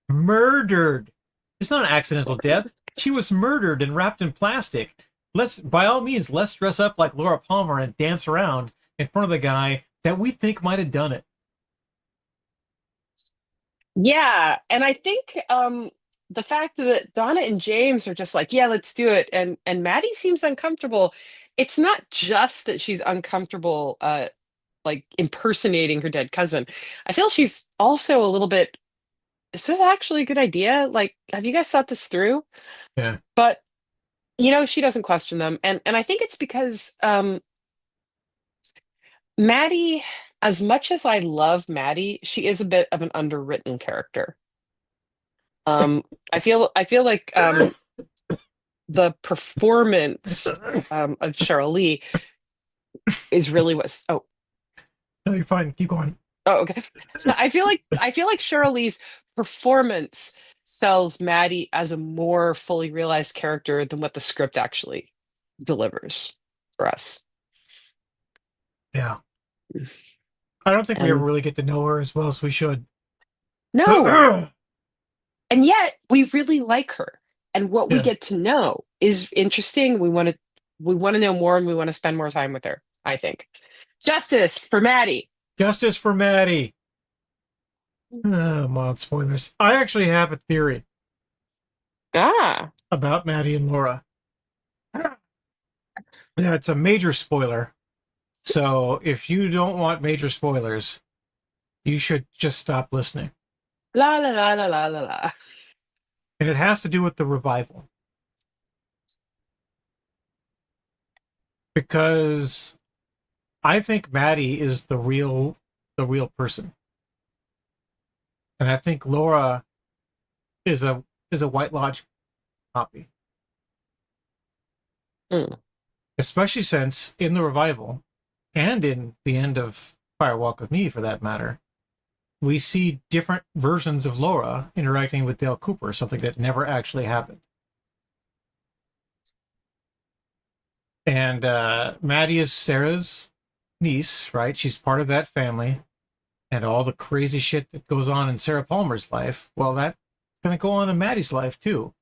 Murdered. It's not an accidental death. She was murdered and wrapped in plastic. By all means, let's dress up like Laura Palmer and dance around in front of the guy that we think might have done it. yeah, and I think the fact that Donna and James are just like, yeah, let's do it, and Maddie seems uncomfortable. It's not just that she's uncomfortable like impersonating her dead cousin. I feel she's also a little bit, is this actually a good idea? Like, have you guys thought this through? Yeah. But she doesn't question them. And I think it's because Maddie, as much as I love Maddie, she is a bit of an underwritten character. I feel like the performance of Cheryl Lee is really what's No, you're fine. Keep going. oh okay. I feel like Cheryl Lee's performance sells Maddie as a more fully realized character than what the script actually delivers for us. Yeah. I don't think we ever And really get to know her as well as we should. no, and yet we really like her. And what we Yeah. get to know is interesting. We want to know more and we want to spend more time with her, I think. Justice for Maddie. Justice for Maddie. Oh, mod spoilers. I actually have a theory Ah. about Maddie and Laura. Yeah, it's a major spoiler. So if you don't want major spoilers, you should just stop listening. La la la la la la la. And it has to do with the revival. Because I think Maddie is the real person. And I think Laura is a White Lodge copy. Mm. Especially since in the revival and in the end of Fire Walk with Me for that matter, we see different versions of Laura interacting with Dale Cooper, something that never actually happened. And Maddie is Sarah's niece, right? She's part of that family. And all the crazy shit that goes on in Sarah Palmer's life, well, that's going to go on in Maddie's life too,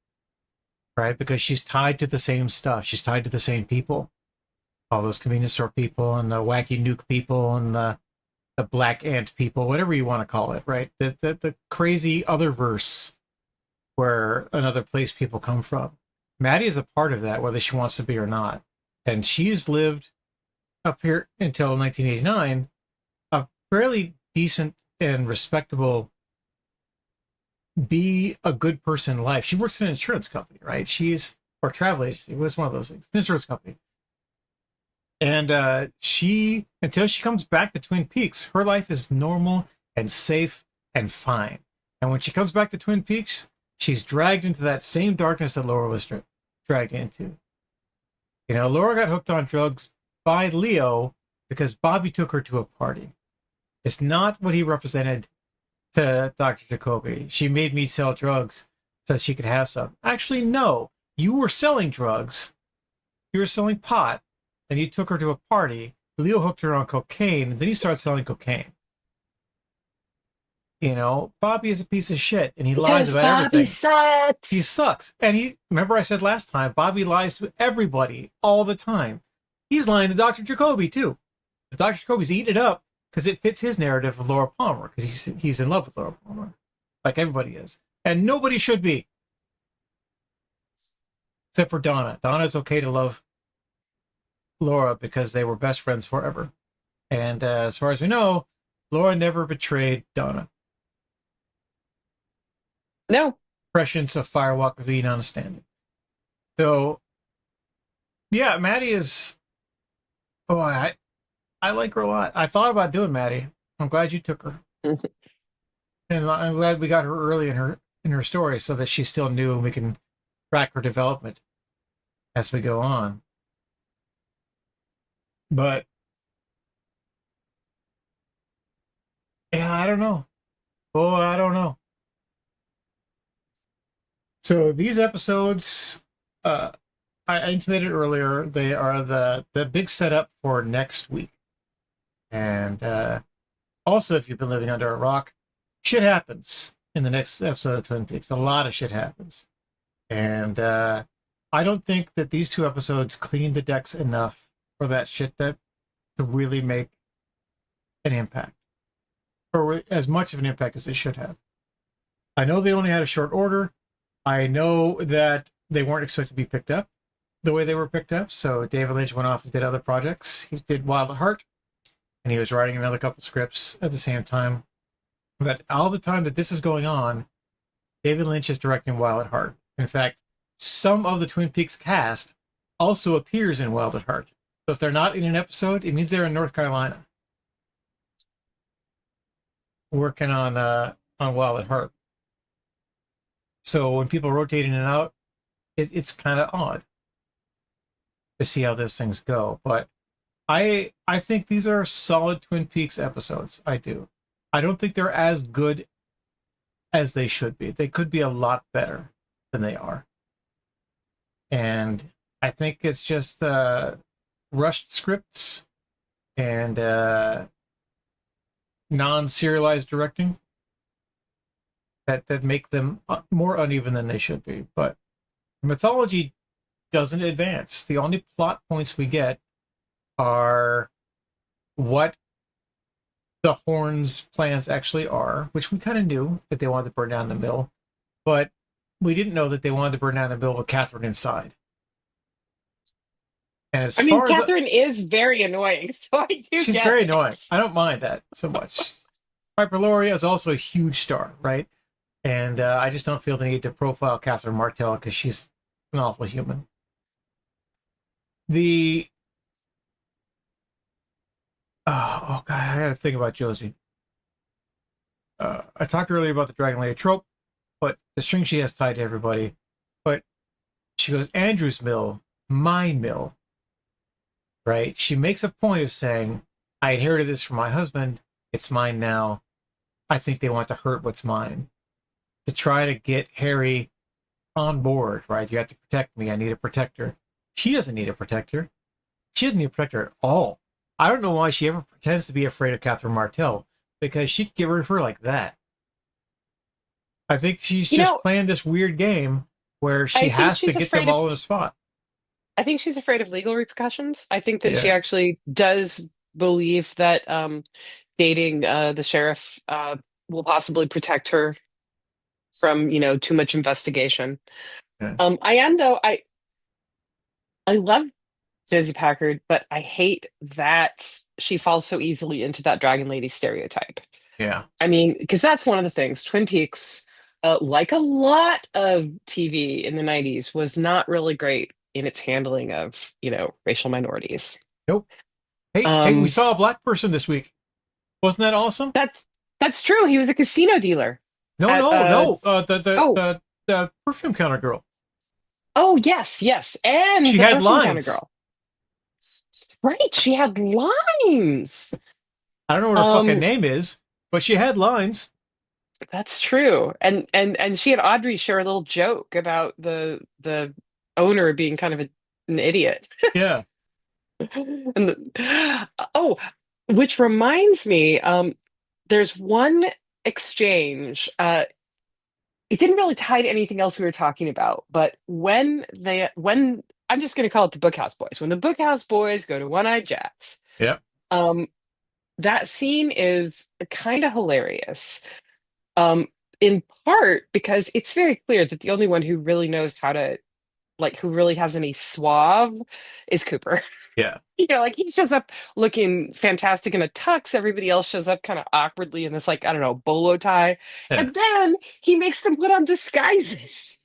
right? Because she's tied to the same stuff. She's tied to the same people. All those convenience store people and the wacky nuke people and the black ant people, whatever you want to call it, right? The crazy other verse where another place people come from. Maddie is a part of that, whether she wants to be or not. And she's lived up here until 1989, a fairly decent and respectable, be a good person life. She works in an insurance company, right? Or travel agency, was one of those things, an insurance company. And until she comes back to Twin Peaks, her life is normal and safe and fine. And when she comes back to Twin Peaks, she's dragged into that same darkness that Laura was dragged into. Laura got hooked on drugs by Leo because Bobby took her to a party. It's not what he represented to Dr. Jacoby. She made me sell drugs so she could have some. Actually, no. You were selling drugs. You were selling pot. And you took her to a party. Leo hooked her on cocaine, and then he started selling cocaine. Bobby is a piece of shit, and he lies about Bobby everything. sucks. He sucks. And remember I said last time, Bobby lies to everybody all the time. He's lying to Dr. Jacoby, too. But Dr. Jacoby's eating it up because it fits his narrative of Laura Palmer, because he's in love with Laura Palmer, like everybody is. And nobody should be. Except for Donna. Donna's okay to love Laura because they were best friends forever. And as far as we know, Laura never betrayed Donna. No. Prescience of Firewalk with being understanding. So, yeah, Maddie is... Oh, I like her a lot. I thought about doing Maddie. I'm glad you took her. And I'm glad we got her early in her story so that she's still new and we can track her development as we go on. But yeah, I don't know. Oh, I don't know. So these episodes, I intimated earlier, they are the big setup for next week. And also, if you've been living under a rock, shit happens in the next episode of Twin Peaks. A lot of shit happens. And I don't think that these two episodes clean the decks enough for that shit to really make an impact, or as much of an impact as they should have. I know they only had a short order. I know that they weren't expected to be picked up the way they were picked up. So David Lynch went off and did other projects. He did Wild at Heart, and he was writing another couple scripts at the same time. But all the time that this is going on, David Lynch is directing Wild at Heart. In fact, some of the Twin Peaks cast also appears in Wild at Heart. So if they're not in an episode, it means they're in North Carolina working on Wild at Heart. So when people rotate in and out, it's kind of odd to see how those things go. But I think these are solid Twin Peaks episodes. I do. I don't think they're as good as they should be. They could be a lot better than they are. And I think it's just rushed scripts and non-serialized directing that make them more uneven than they should be. But mythology doesn't advance. The only plot points we get are what the Horns' plans actually are, which we kind of knew that they wanted to burn down the mill, but we didn't know that they wanted to burn down the mill with Catherine inside. And as far Catherine is very annoying, so I do. She's very annoying. I don't mind that so much. Piper Laurie is also a huge star, right? And I just don't feel the need to profile Catherine Martell because she's an awful human. Oh God, I got to think about Josie. I talked earlier about the Dragon Lady trope, but the string she has tied to everybody. But she goes, Andrew's mill, my mill. Right? She makes a point of saying, I inherited this from my husband. It's mine now. I think they want to hurt what's mine. To try to get Harry on board, right? You have to protect me. I need a protector. She doesn't need a protector. She doesn't need a protector at all. I don't know why she ever pretends to be afraid of Catherine Martell, because she could get rid of her like that. I think she's just playing this weird game where she has to get them all in a spot. I think she's afraid of legal repercussions. I think that she actually does believe that dating the sheriff will possibly protect her from, too much investigation. Yeah. I love Josie Packard, but I hate that she falls so easily into that Dragon Lady stereotype. Yeah. I mean, because that's one of the things. Twin Peaks, like a lot of TV in the 90s, was not really great in its handling of, racial minorities. Nope. Hey, we saw a black person this week. Wasn't that awesome? That's true. He was a casino dealer. No. The perfume counter girl. Oh, yes. And she had lines. Girl. Right. She had lines. I don't know what her fucking name is, but she had lines. That's true. And she and Audrey share a little joke about the owner being kind of an idiot. Yeah. Which reminds me, there's one exchange. It didn't really tie to anything else we were talking about, but when I'm just going to call it the Bookhouse Boys. When the Bookhouse Boys go to One-Eyed Jacks, that scene is kind of hilarious. In part because it's very clear that the only one who really knows how to, who really has any suave is Cooper. Yeah. He shows up looking fantastic in a tux. Everybody else shows up kind of awkwardly in this, bolo tie. Yeah. And then he makes them put on disguises.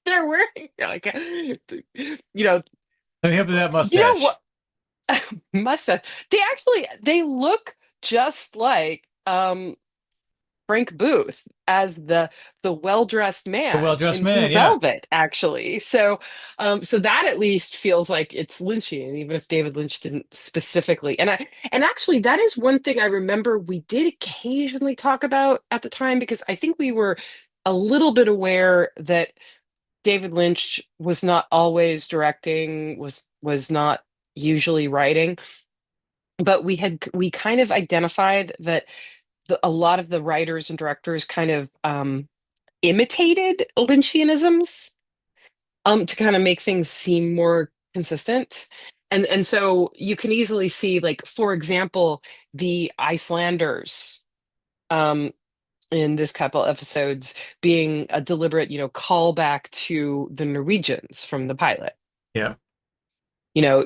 They're wearing, let me have that mustache. Mustache. They look just like, Frank Booth as the well-dressed The man well-dressed in Blue man, yeah. Velvet, actually. So so that at least feels like it's Lynchian, even if David Lynch didn't specifically. And actually that is one thing I remember we did occasionally talk about at the time, because I think we were a little bit aware that David Lynch was not always directing, was not usually writing, but we kind of identified that a lot of the writers and directors kind of imitated Lynchianisms to kind of make things seem more consistent. And so you can easily see, like, for example, the Icelanders um, in this couple episodes being a deliberate, callback to the Norwegians from the pilot. Yeah.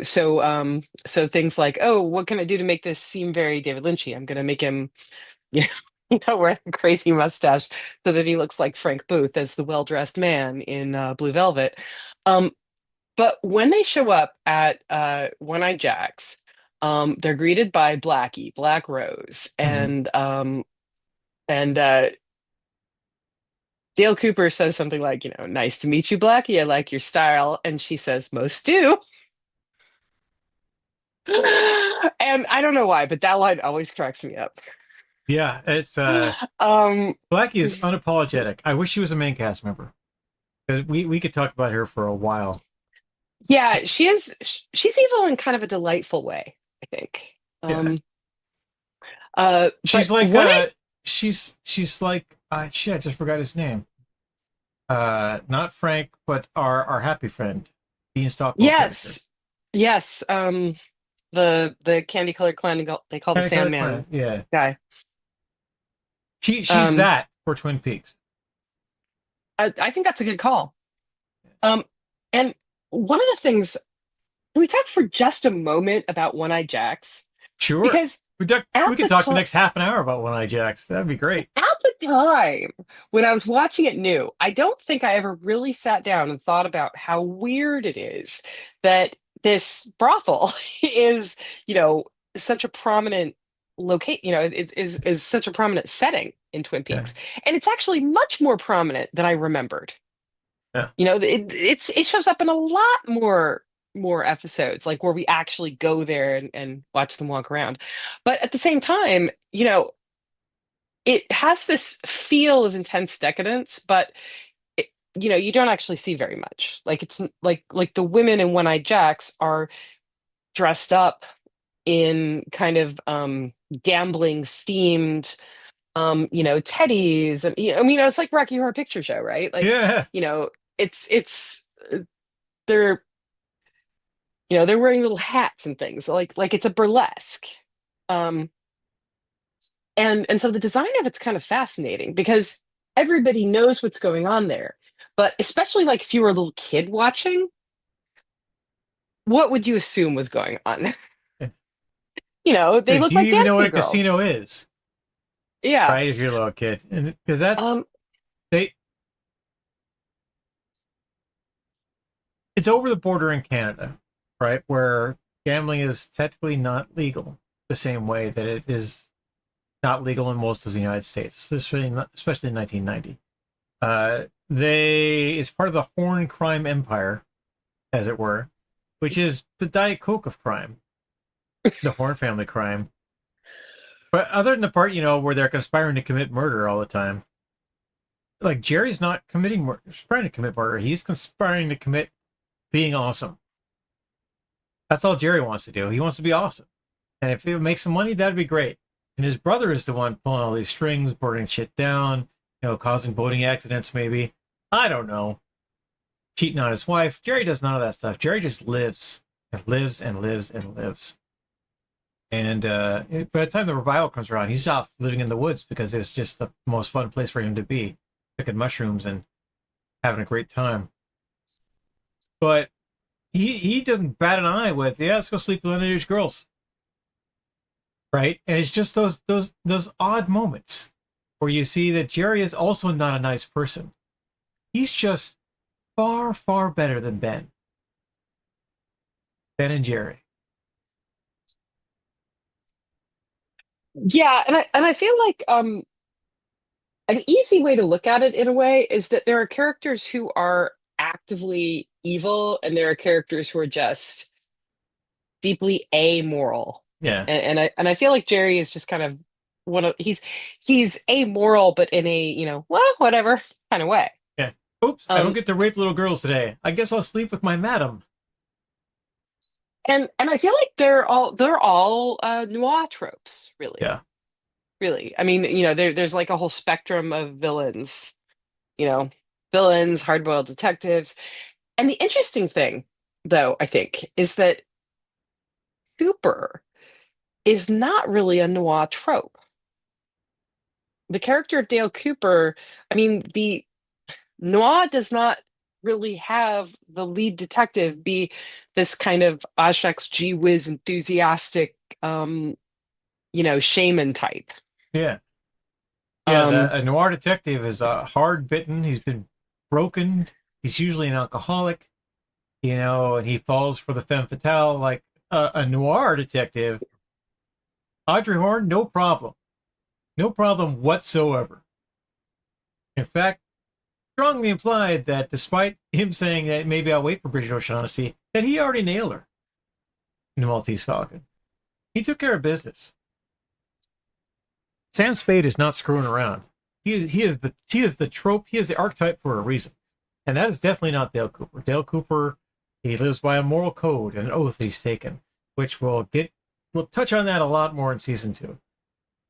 So things like, oh, what can I do to make this seem very David Lynchy? I'm gonna make him, you wear a crazy mustache so that he looks like Frank Booth as the well-dressed man in Blue Velvet. Um, but when they show up at One-Eyed Jack's, they're greeted by Blackie, Black Rose, Mhm. and Dale Cooper says something like, nice to meet you, Blackie. I like your style, and she says, most do. And I don't know why, but that line always cracks me up. Yeah, it's Um, Blackie is unapologetic. I wish she was a main cast member, because we could talk about her for a while. yeah, she's evil in kind of a delightful way, I think. Yeah. She's But like what it, she's like shit, I just forgot his name. Not Frank, but our happy friend, Dean Stockwell character. yes, the candy colored clown they call the Kinda Colored Sandman Clown, yeah. guy. She's Um, that for Twin Peaks. I think that's a good call. Um, and one of the things, can we talk for just a moment about One-Eyed Jacks? Sure. Because We at could the talk the time, next half an hour about One-Eye Jacks. That'd be great. at the time when I was watching it new, I don't think I ever really sat down and thought about how weird it is that this brothel is, such a prominent locate, it is such a prominent setting in Twin Yeah. Peaks. And it's actually much more prominent than I remembered. Yeah. It shows up in a lot more episodes, like where we actually go there and watch them walk around. But at the same time, it has this feel of intense decadence, but you don't actually see very much. Like, it's like the women in One-Eyed Jacks are dressed up in kind of gambling themed teddies, and it's like Rocky Horror Picture Show, right? Like, Yeah. it's they're they're wearing little hats and things, like it's a burlesque. Um and so the design of it's kind of fascinating because everybody knows what's going on there. But especially, like, if you were a little kid watching, what would you assume was going on? They Do look you like even know what dancing a casino girls. is? Yeah. Right, if you're a little kid, and because Um they it's over the border in Canada, right, where gambling is technically not legal the same way that it is not legal in most of the United States, especially in 1990. It's part of the Horn crime empire, as it were, which is the Diet Coke of crime, the Horn family crime. But other than the part, where they're conspiring to commit murder all the time, like Jerry's not conspiring to commit murder. He's conspiring to commit being awesome. That's all Jerry wants to do. He wants to be awesome. And if it makes some money, that'd be great. And his brother is the one pulling all these strings, burning shit down, causing boating accidents, maybe. I don't know. Cheating on his wife. Jerry does none of that stuff. Jerry just lives and lives and lives and lives. And by the time the revival comes around, he's off living in the woods because it's just the most fun place for him to be, picking mushrooms and having a great time. But he doesn't bat an eye with, let's go sleep with underage girls. Right? And it's just those odd moments where you see that Jerry is also not a nice person. He's just far, far better than Ben. Ben and Jerry. yeah, and I feel like An easy way to look at it in a way is that there are characters who are actively evil, and there are characters who are just deeply amoral. Yeah. And I feel like Jerry is just kind of one of he's amoral, but in a, well, whatever kind of way. Yeah. Oops, I don't Um, get to rape little girls today. I guess I'll sleep with my madam. and I feel like they're all noir tropes, really. Yeah. Really. I mean, there's like a whole spectrum of villains, you know, villains, hard-boiled detectives. And the interesting thing, though, I think, is that Cooper is not really a noir trope. The character of Dale Cooper, I mean, the noir does not really have the lead detective be this kind of Ashek's gee whiz enthusiastic, shaman type. Yeah. Yeah, Um, a noir detective is hard bitten. He's been broken. He's usually an alcoholic, and he falls for the femme fatale. Like a noir detective, Audrey Horne, no problem. No problem whatsoever. In fact, strongly implied that despite him saying that maybe I'll wait for Bridget O'Shaughnessy, that he already nailed her in the Maltese Falcon. He took care of business. Sam Spade is not screwing around. He is the trope. He is the archetype for a reason, and that is definitely not Dale Cooper. Dale Cooper, he lives by a moral code and an oath he's taken, which we'll touch on that a lot more in season 2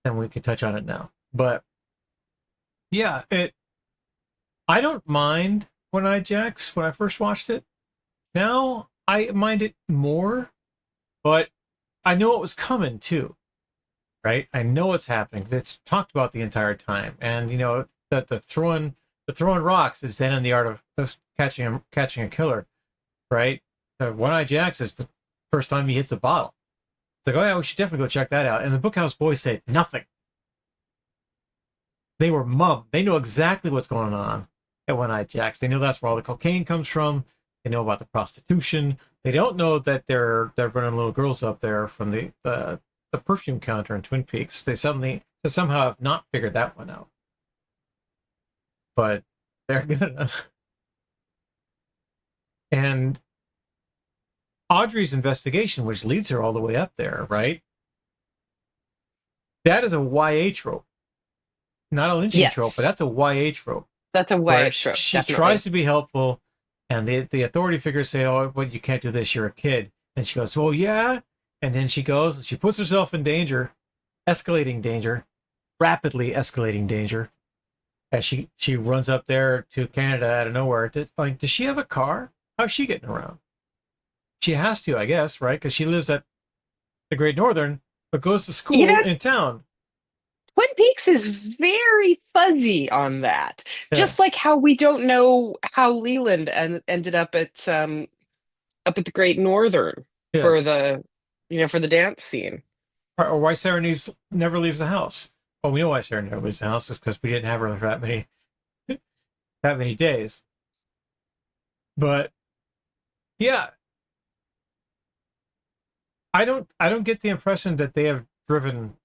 than we can touch on it now. But yeah, I don't mind One-Eyed Jacks when I first watched it. Now I mind it more, but I know it was coming too. Right? I know what's happening. It's talked about the entire time, and that the throwing rocks is then in the art of catching a killer, right? One-Eye Jacks is the first time he hits a bottle. It's like, oh yeah, we should definitely go check that out. And the Bookhouse Boys said nothing. They were mum. They know exactly what's going on at One-Eye Jacks. They know that's where all the cocaine comes from. They know about the prostitution. They don't know that they're running little girls up there from the perfume counter in Twin Peaks. They somehow have not figured that one out. But they're gonna. And Audrey's investigation, which leads her all the way up there, right? That is a YA trope. Not a lynching yes, trope, but that's a YA trope. that's a way trope. She Definitely. tries to be helpful, and the authority figures say, oh, well, you can't do this, you're a kid. And she goes, well, yeah. And then she goes, she puts herself in danger, escalating danger, rapidly escalating danger, as she runs up there to Canada out of nowhere. Does she have a car? How's she getting around? She has to, I guess, right? Because she lives at the Great Northern, but goes to school in town. Twin Peaks is very fuzzy on that. Yeah. Just like how we don't know how Leland ended up at the Great Northern for the for the dance scene. Or why Sarah never leaves the house. Well, we know why Sarah never leaves the house is because we didn't have her that many days. But yeah, I don't get the impression that they have driven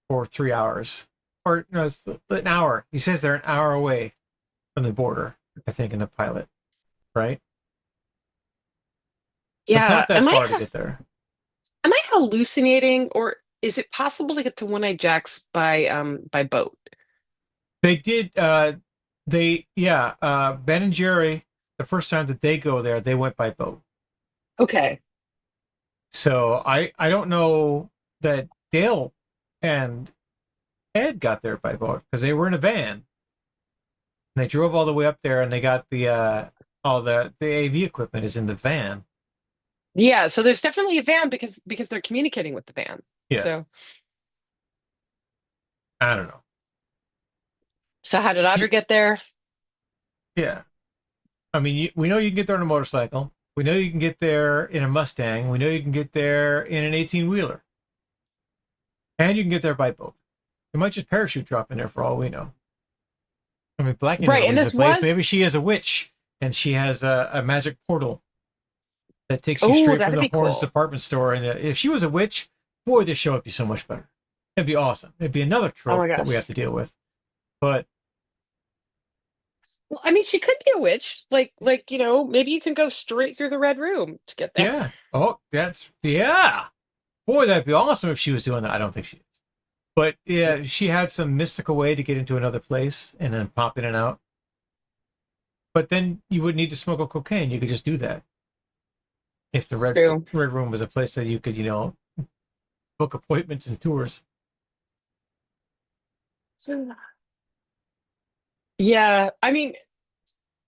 for 3 hours, or no, it's an hour. He says they're an hour away from the border, I think, in the pilot, right? Yeah, it's not that far to get there. Am I hallucinating, or is it possible to get to One-Eyed Jacks by boat? They did. Ben and Jerry, the first time that they go there, they went by boat. Okay. So I don't know that Dale and Ed got there by boat because they were in a van. And they drove all the way up there, and they got all the AV equipment is in the van. Yeah, so there's definitely a van because they're communicating with the van. Yeah. So I don't know. So how did Audrey get there? Yeah. I mean, we know you can get there on a motorcycle. We know you can get there in a Mustang. We know you can get there in an 18-wheeler. And you can get there by boat. You might just parachute drop in there for all we know. I mean, Black Right, and is this a place. was... Maybe she is a witch, and she has a magic portal that takes you straight from the Horns department store. And if she was a witch, boy, this show would be so much better. It'd be awesome. It'd be another trope that we have to deal with. But Well, I mean, she could be a witch. Like maybe you can go straight through the Red Room to get there. Yeah. Oh, yeah. Boy, that'd be awesome if she was doing that. I don't think she is. But yeah, she had some mystical way to get into another place and then pop in and out. But then you wouldn't need to smoke a cocaine. You could just do that. If the Red Room was a place that you could, book appointments and tours. Yeah, I mean,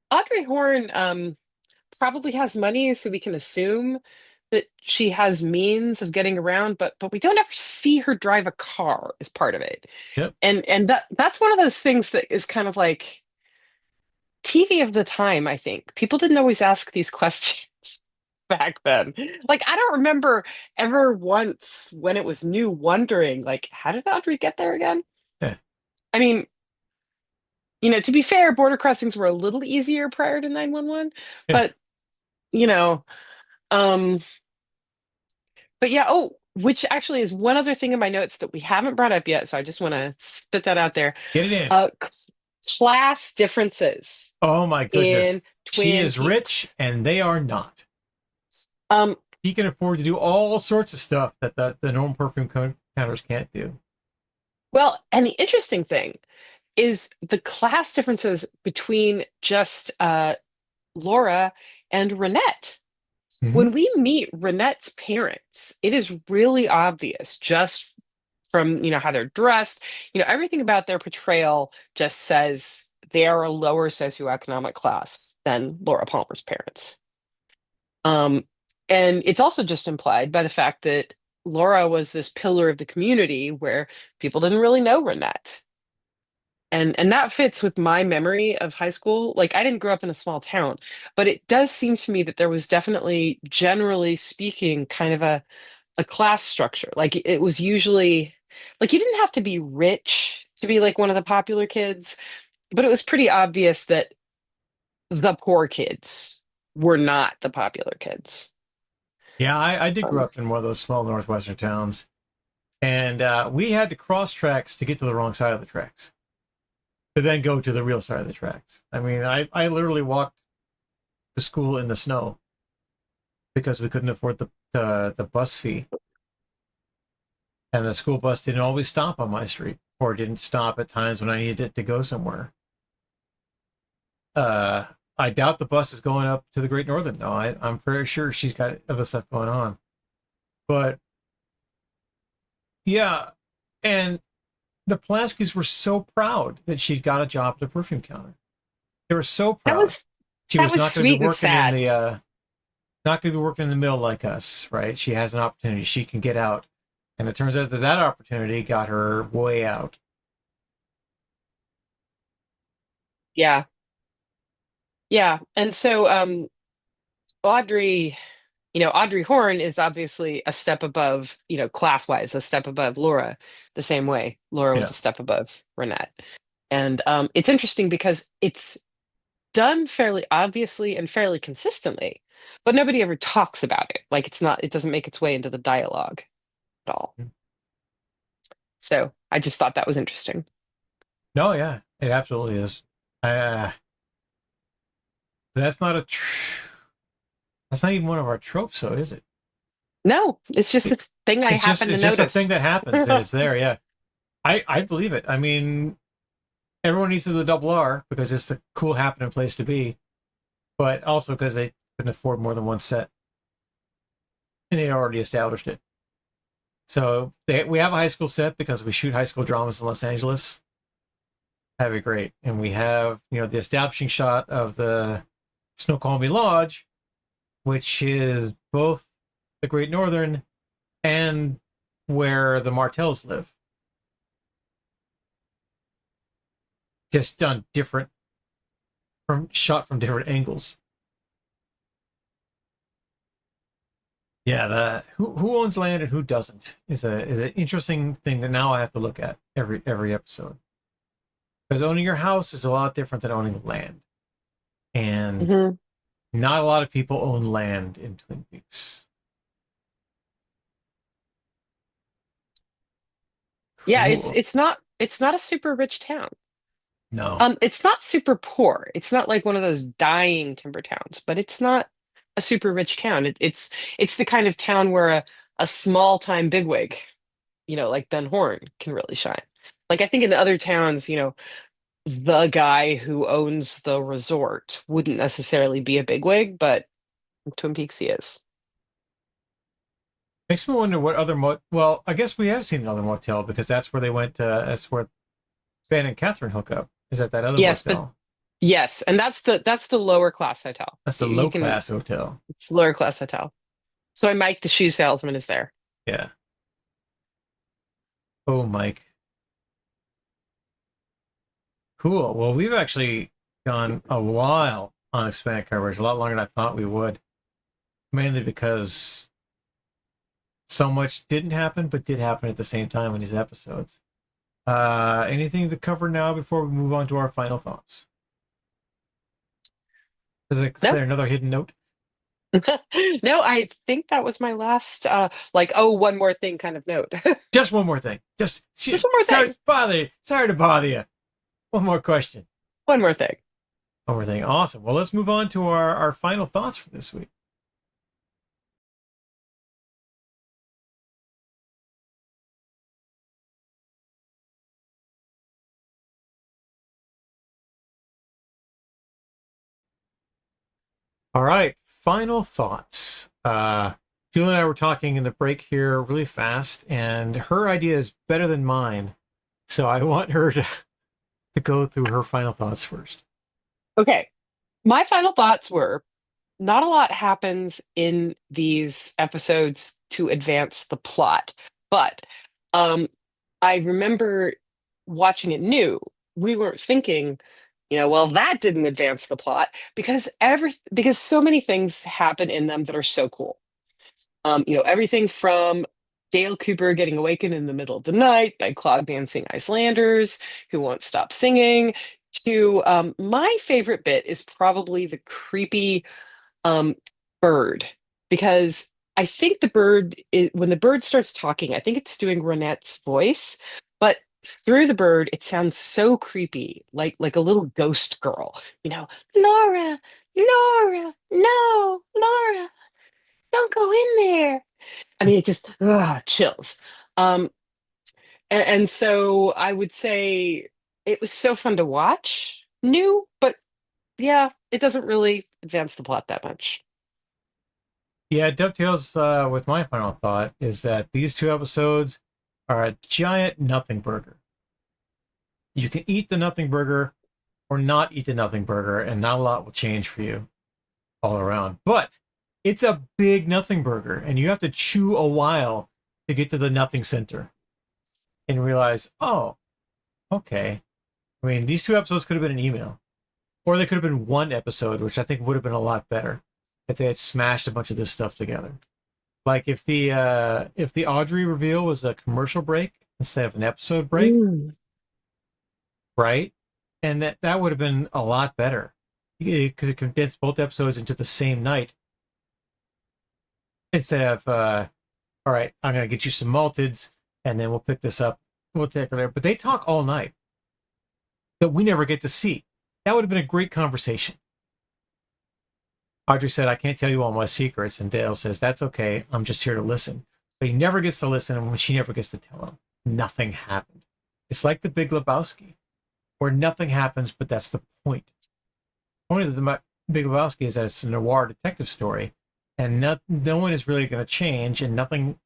Audrey Horne probably has money, so we can assume that she has means of getting around, but we don't ever see her drive a car as part of it. Yep. And that's one of those things that is kind of like TV of the time, I think. People didn't always ask these questions back then. Like, I don't remember ever once when it was new wondering, like, how did Audrey get there again? Yeah. I mean, to be fair, border crossings were a little easier prior to 911, Yeah. but um, but yeah, which actually is one other thing in my notes that we haven't brought up yet, so I just want to spit that out there. Get it in. Class differences. Oh my goodness. In She is Twin rich Peaks. and they are not. Um, He can afford to do all sorts of stuff that the normal perfume counters can't do. well, and the interesting thing is the class differences between just Laura and Renette. Mhm. When we meet Renette's parents, it is really obvious just from how they're dressed, everything about their portrayal just says they are a lower socioeconomic class than Laura Palmer's parents. And it's also just implied by the fact that Laura was this pillar of the community where people didn't really know Renette. And that fits with my memory of high school. Like, I didn't grow up in a small town, but it does seem to me that there was definitely, generally speaking, kind of a class structure. Like, it was usually like you didn't have to be rich to be like one of the popular kids, but it was pretty obvious that the poor kids were not the popular kids. Yeah, I did grow up in one of those small northwestern towns. And we had to cross tracks to get to the wrong side of the tracks. To then go to the real side of the tracks. I mean, I literally walked to school in the snow because we couldn't afford the bus fee. And the school bus didn't always stop on my street, or didn't stop at times when I needed it to go somewhere. I doubt the bus is going up to the Great Northern. No, I'm very sure she's got other stuff going on. But yeah, and the Pulaskis were so proud that she'd got a job at the perfume counter. They were so proud. She was not going to be working in the not going to be working in the mill like us, right? She has an opportunity. She can get out. And it turns out that opportunity got her way out. Yeah. Yeah. And so Audrey Horne is obviously a step above, class-wise, a step above Laura, the same way Laura was a step above Renette. And it's interesting because it's done fairly obviously and fairly consistently, but nobody ever talks about it. Like, it doesn't make its way into the dialogue at all. So I just thought that was interesting. No, yeah, it absolutely is. That's not that's not even one of our tropes, though, is it? No, it's just this thing I happen to notice. It's just a thing that happens, and it's there, yeah. I believe it. I mean, everyone needs to do the double R because it's a cool happening place to be, but also because they couldn't afford more than one set. And they already established it. So we have a high school set because we shoot high school dramas in Los Angeles. That'd be great. And we have, the establishing shot of the Snoqualmie Lodge, which is both the Great Northern and where the Martells live. Just done different, shot from different angles. Yeah, who owns land and who doesn't is an interesting thing that now I have to look at every episode. Because owning your house is a lot different than owning land. And not a lot of people own land in Twin Peaks. Yeah, it's not a super rich town. No. It's not super poor. It's not like one of those dying timber towns, but it's not a super rich town. It's the kind of town where a small time bigwig, like Ben Horn, can really shine. Like I think in the other towns, the guy who owns the resort wouldn't necessarily be a bigwig, but in Twin Peaks he is. Makes me wonder what other well, I guess we have seen another motel because that's where they went. That's where Ben and Catherine hook up. Is at that other Yes, but motel? yes, and that's the lower class hotel. That's the You low can class hotel. It's lower class hotel. So Mike, the shoe salesman, is there. Yeah. Oh, Mike. Cool. Well, we've actually gone a while on expanded coverage, a lot longer than I thought we would. Mainly because so much didn't happen, but did happen at the same time in these episodes. Anything to cover now before we move on to our final thoughts? Is there another hidden note? No, I think that was my last one more thing kind of note. Just one more thing. Just one more thing. Sorry to bother you. One more question. One more thing. One more thing. Awesome. Well, let's move on to our final thoughts for this week. All right, final thoughts. Julie and I were talking in the break here really fast, and her idea is better than mine. So I want her to go through her final thoughts first. Okay. My final thoughts were not a lot happens in these episodes to advance the plot, but I remember watching it new. We weren't thinking, well, that didn't advance the plot because so many things happen in them that are so cool. Everything from Dale Cooper getting awakened in the middle of the night by clog dancing Icelanders who won't stop singing to my favorite bit is probably the creepy bird, because I think when the bird starts talking, I think it's doing Ronette's voice, but through the bird, it sounds so creepy, like a little ghost girl, Laura, Laura, no, Laura, don't go in there. I mean, it just chills. And so I would say it was so fun to watch, new, but yeah, it doesn't really advance the plot that much. Yeah, it dovetails with my final thought is that these two episodes are a giant nothing burger. You can eat the nothing burger or not eat the nothing burger, and not a lot will change for you all around. But it's a big nothing burger, and you have to chew a while to get to the nothing center and realize, oh, okay. I mean, these two episodes could have been an email, or they could have been one episode, which I think would have been a lot better if they had smashed a bunch of this stuff together. Like if the Audrey reveal was a commercial break instead of an episode break, right? And that would have been a lot better. You could have condensed both episodes into the same night instead of, all right, I'm going to get you some malteds, and then we'll pick this up. We'll take it there. But they talk all night that we never get to see. That would have been a great conversation. Audrey said, I can't tell you all my secrets. And Dale says, that's okay. I'm just here to listen. But he never gets to listen, and she never gets to tell him. Nothing happened. It's like the Big Lebowski, where nothing happens, but that's the point. The point of the Big Lebowski is that it's a noir detective story, and no one is really going to change, and nothing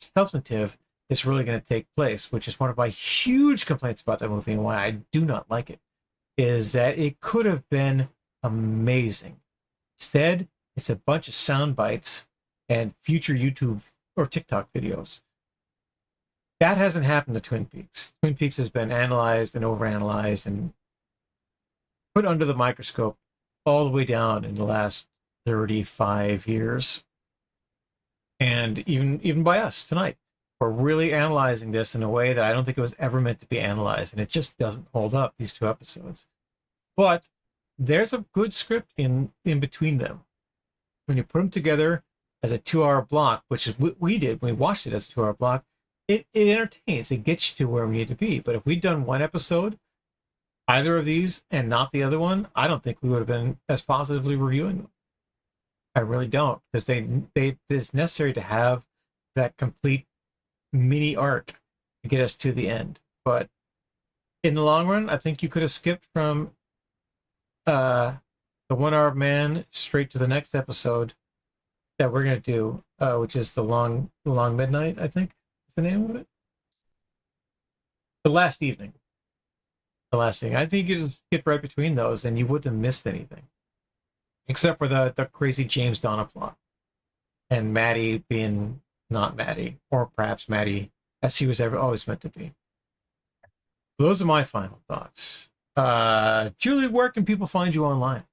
substantive is really going to take place, which is one of my huge complaints about that movie and why I do not like it, is that it could have been amazing. Instead, it's a bunch of sound bites and future YouTube or TikTok videos. That hasn't happened to Twin Peaks. Twin Peaks has been analyzed and overanalyzed and put under the microscope all the way down in the last 35 years. And even by us tonight, we're really analyzing this in a way that I don't think it was ever meant to be analyzed. And it just doesn't hold up, these two episodes. But there's a good script in between them. When you put them together as a 2-hour block, which is what we did when we watched it as a 2-hour block, it entertains. It gets you to where we need to be. But if we'd done one episode either of these and not the other one, I don't think we would have been as positively reviewing them. I really don't, because it's necessary to have that complete mini arc to get us to the end. But in the long run, I think you could have skipped from the One-Armed Man straight to the next episode that we're going to do, which is the long midnight, I think is the name of it. The last evening. I think you just skip right between those and you wouldn't have missed anything. Except for the crazy James Donna plot. And Maddy being not Maddy, or perhaps Maddy as she was always meant to be. Those are my final thoughts. Julie, where can people find you online?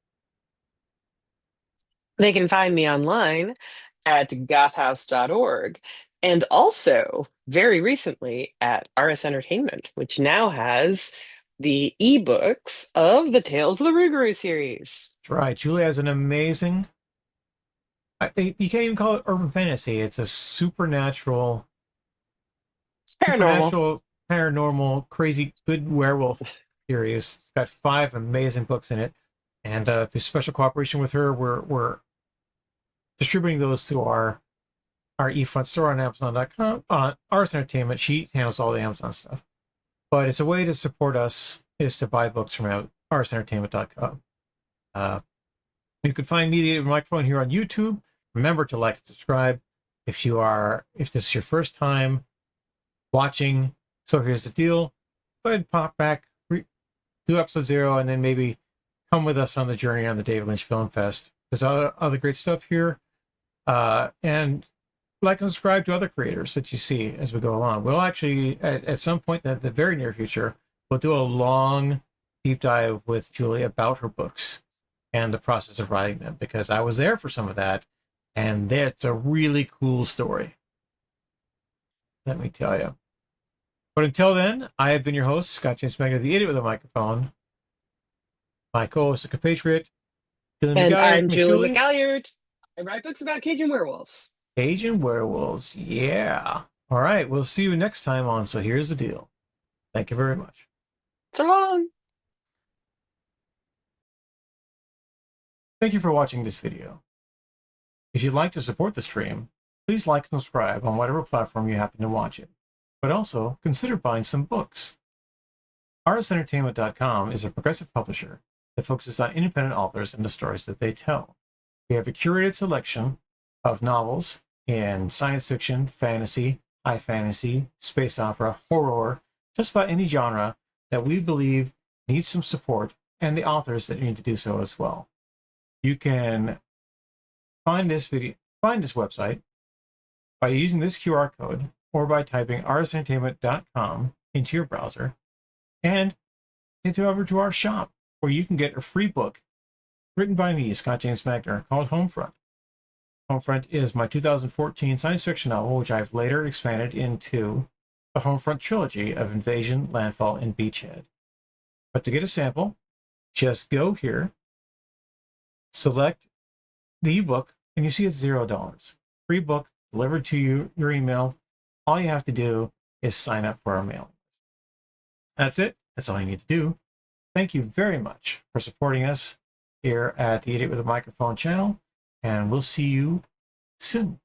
They can find me online at gothhouse.org, and also very recently at RS Entertainment, which now has the ebooks of the Tales of the Rougarou series. That's right. Julie has an amazing, you can't even call it urban fantasy. It's a supernatural, paranormal, crazy, good werewolf series. It's got 5 amazing books in it. And through special cooperation with her, we're distributing those to our eFront store on Amazon.com. On RS Entertainment, she handles all the Amazon stuff. But it's a way to support us is to buy books from rsentertainment.com. You can find me, the Idiot Microphone, here on YouTube. Remember to like and subscribe if this is your first time watching. So here's the deal. Go ahead and pop back, do episode 0, and then maybe come with us on the journey on the David Lynch Film Fest. There's other great stuff here. And like and subscribe to other creators that you see as we go along. We'll actually, at some point in the very near future, we'll do a long deep dive with Julie about her books and the process of writing them, because I was there for some of that, and that's a really cool story. Let me tell you. But until then, I have been your host, Scott James Magner, the Idiot with a Microphone. My co-host, the compatriot, and I'm Julie McGalliard. I write books about Cajun werewolves. Cajun werewolves, yeah. All right, we'll see you next time on So Here's the Deal. Thank you very much. So long. Thank you for watching this video. If you'd like to support the stream, please like and subscribe on whatever platform you happen to watch it. But also, consider buying some books. rsentertainment.com is a progressive publisher that focuses on independent authors and the stories that they tell. We have a curated selection of novels in science fiction, fantasy, high fantasy, space opera, horror, just about any genre that we believe needs some support, and the authors that need to do so as well. You can find this website by using this QR code or by typing rsentertainment.com into your browser and into over to our shop, where you can get a free book written by me, Scott James Magner, called Homefront. Homefront is my 2014 science fiction novel, which I've later expanded into the Homefront trilogy of Invasion, Landfall, and Beachhead. But to get a sample, just go here, select the ebook, and you see it's $0. Free book delivered to you, your email. All you have to do is sign up for our mailing. That's it. That's all you need to do. Thank you very much for supporting us here at the Idiot with a Microphone channel, and we'll see you soon.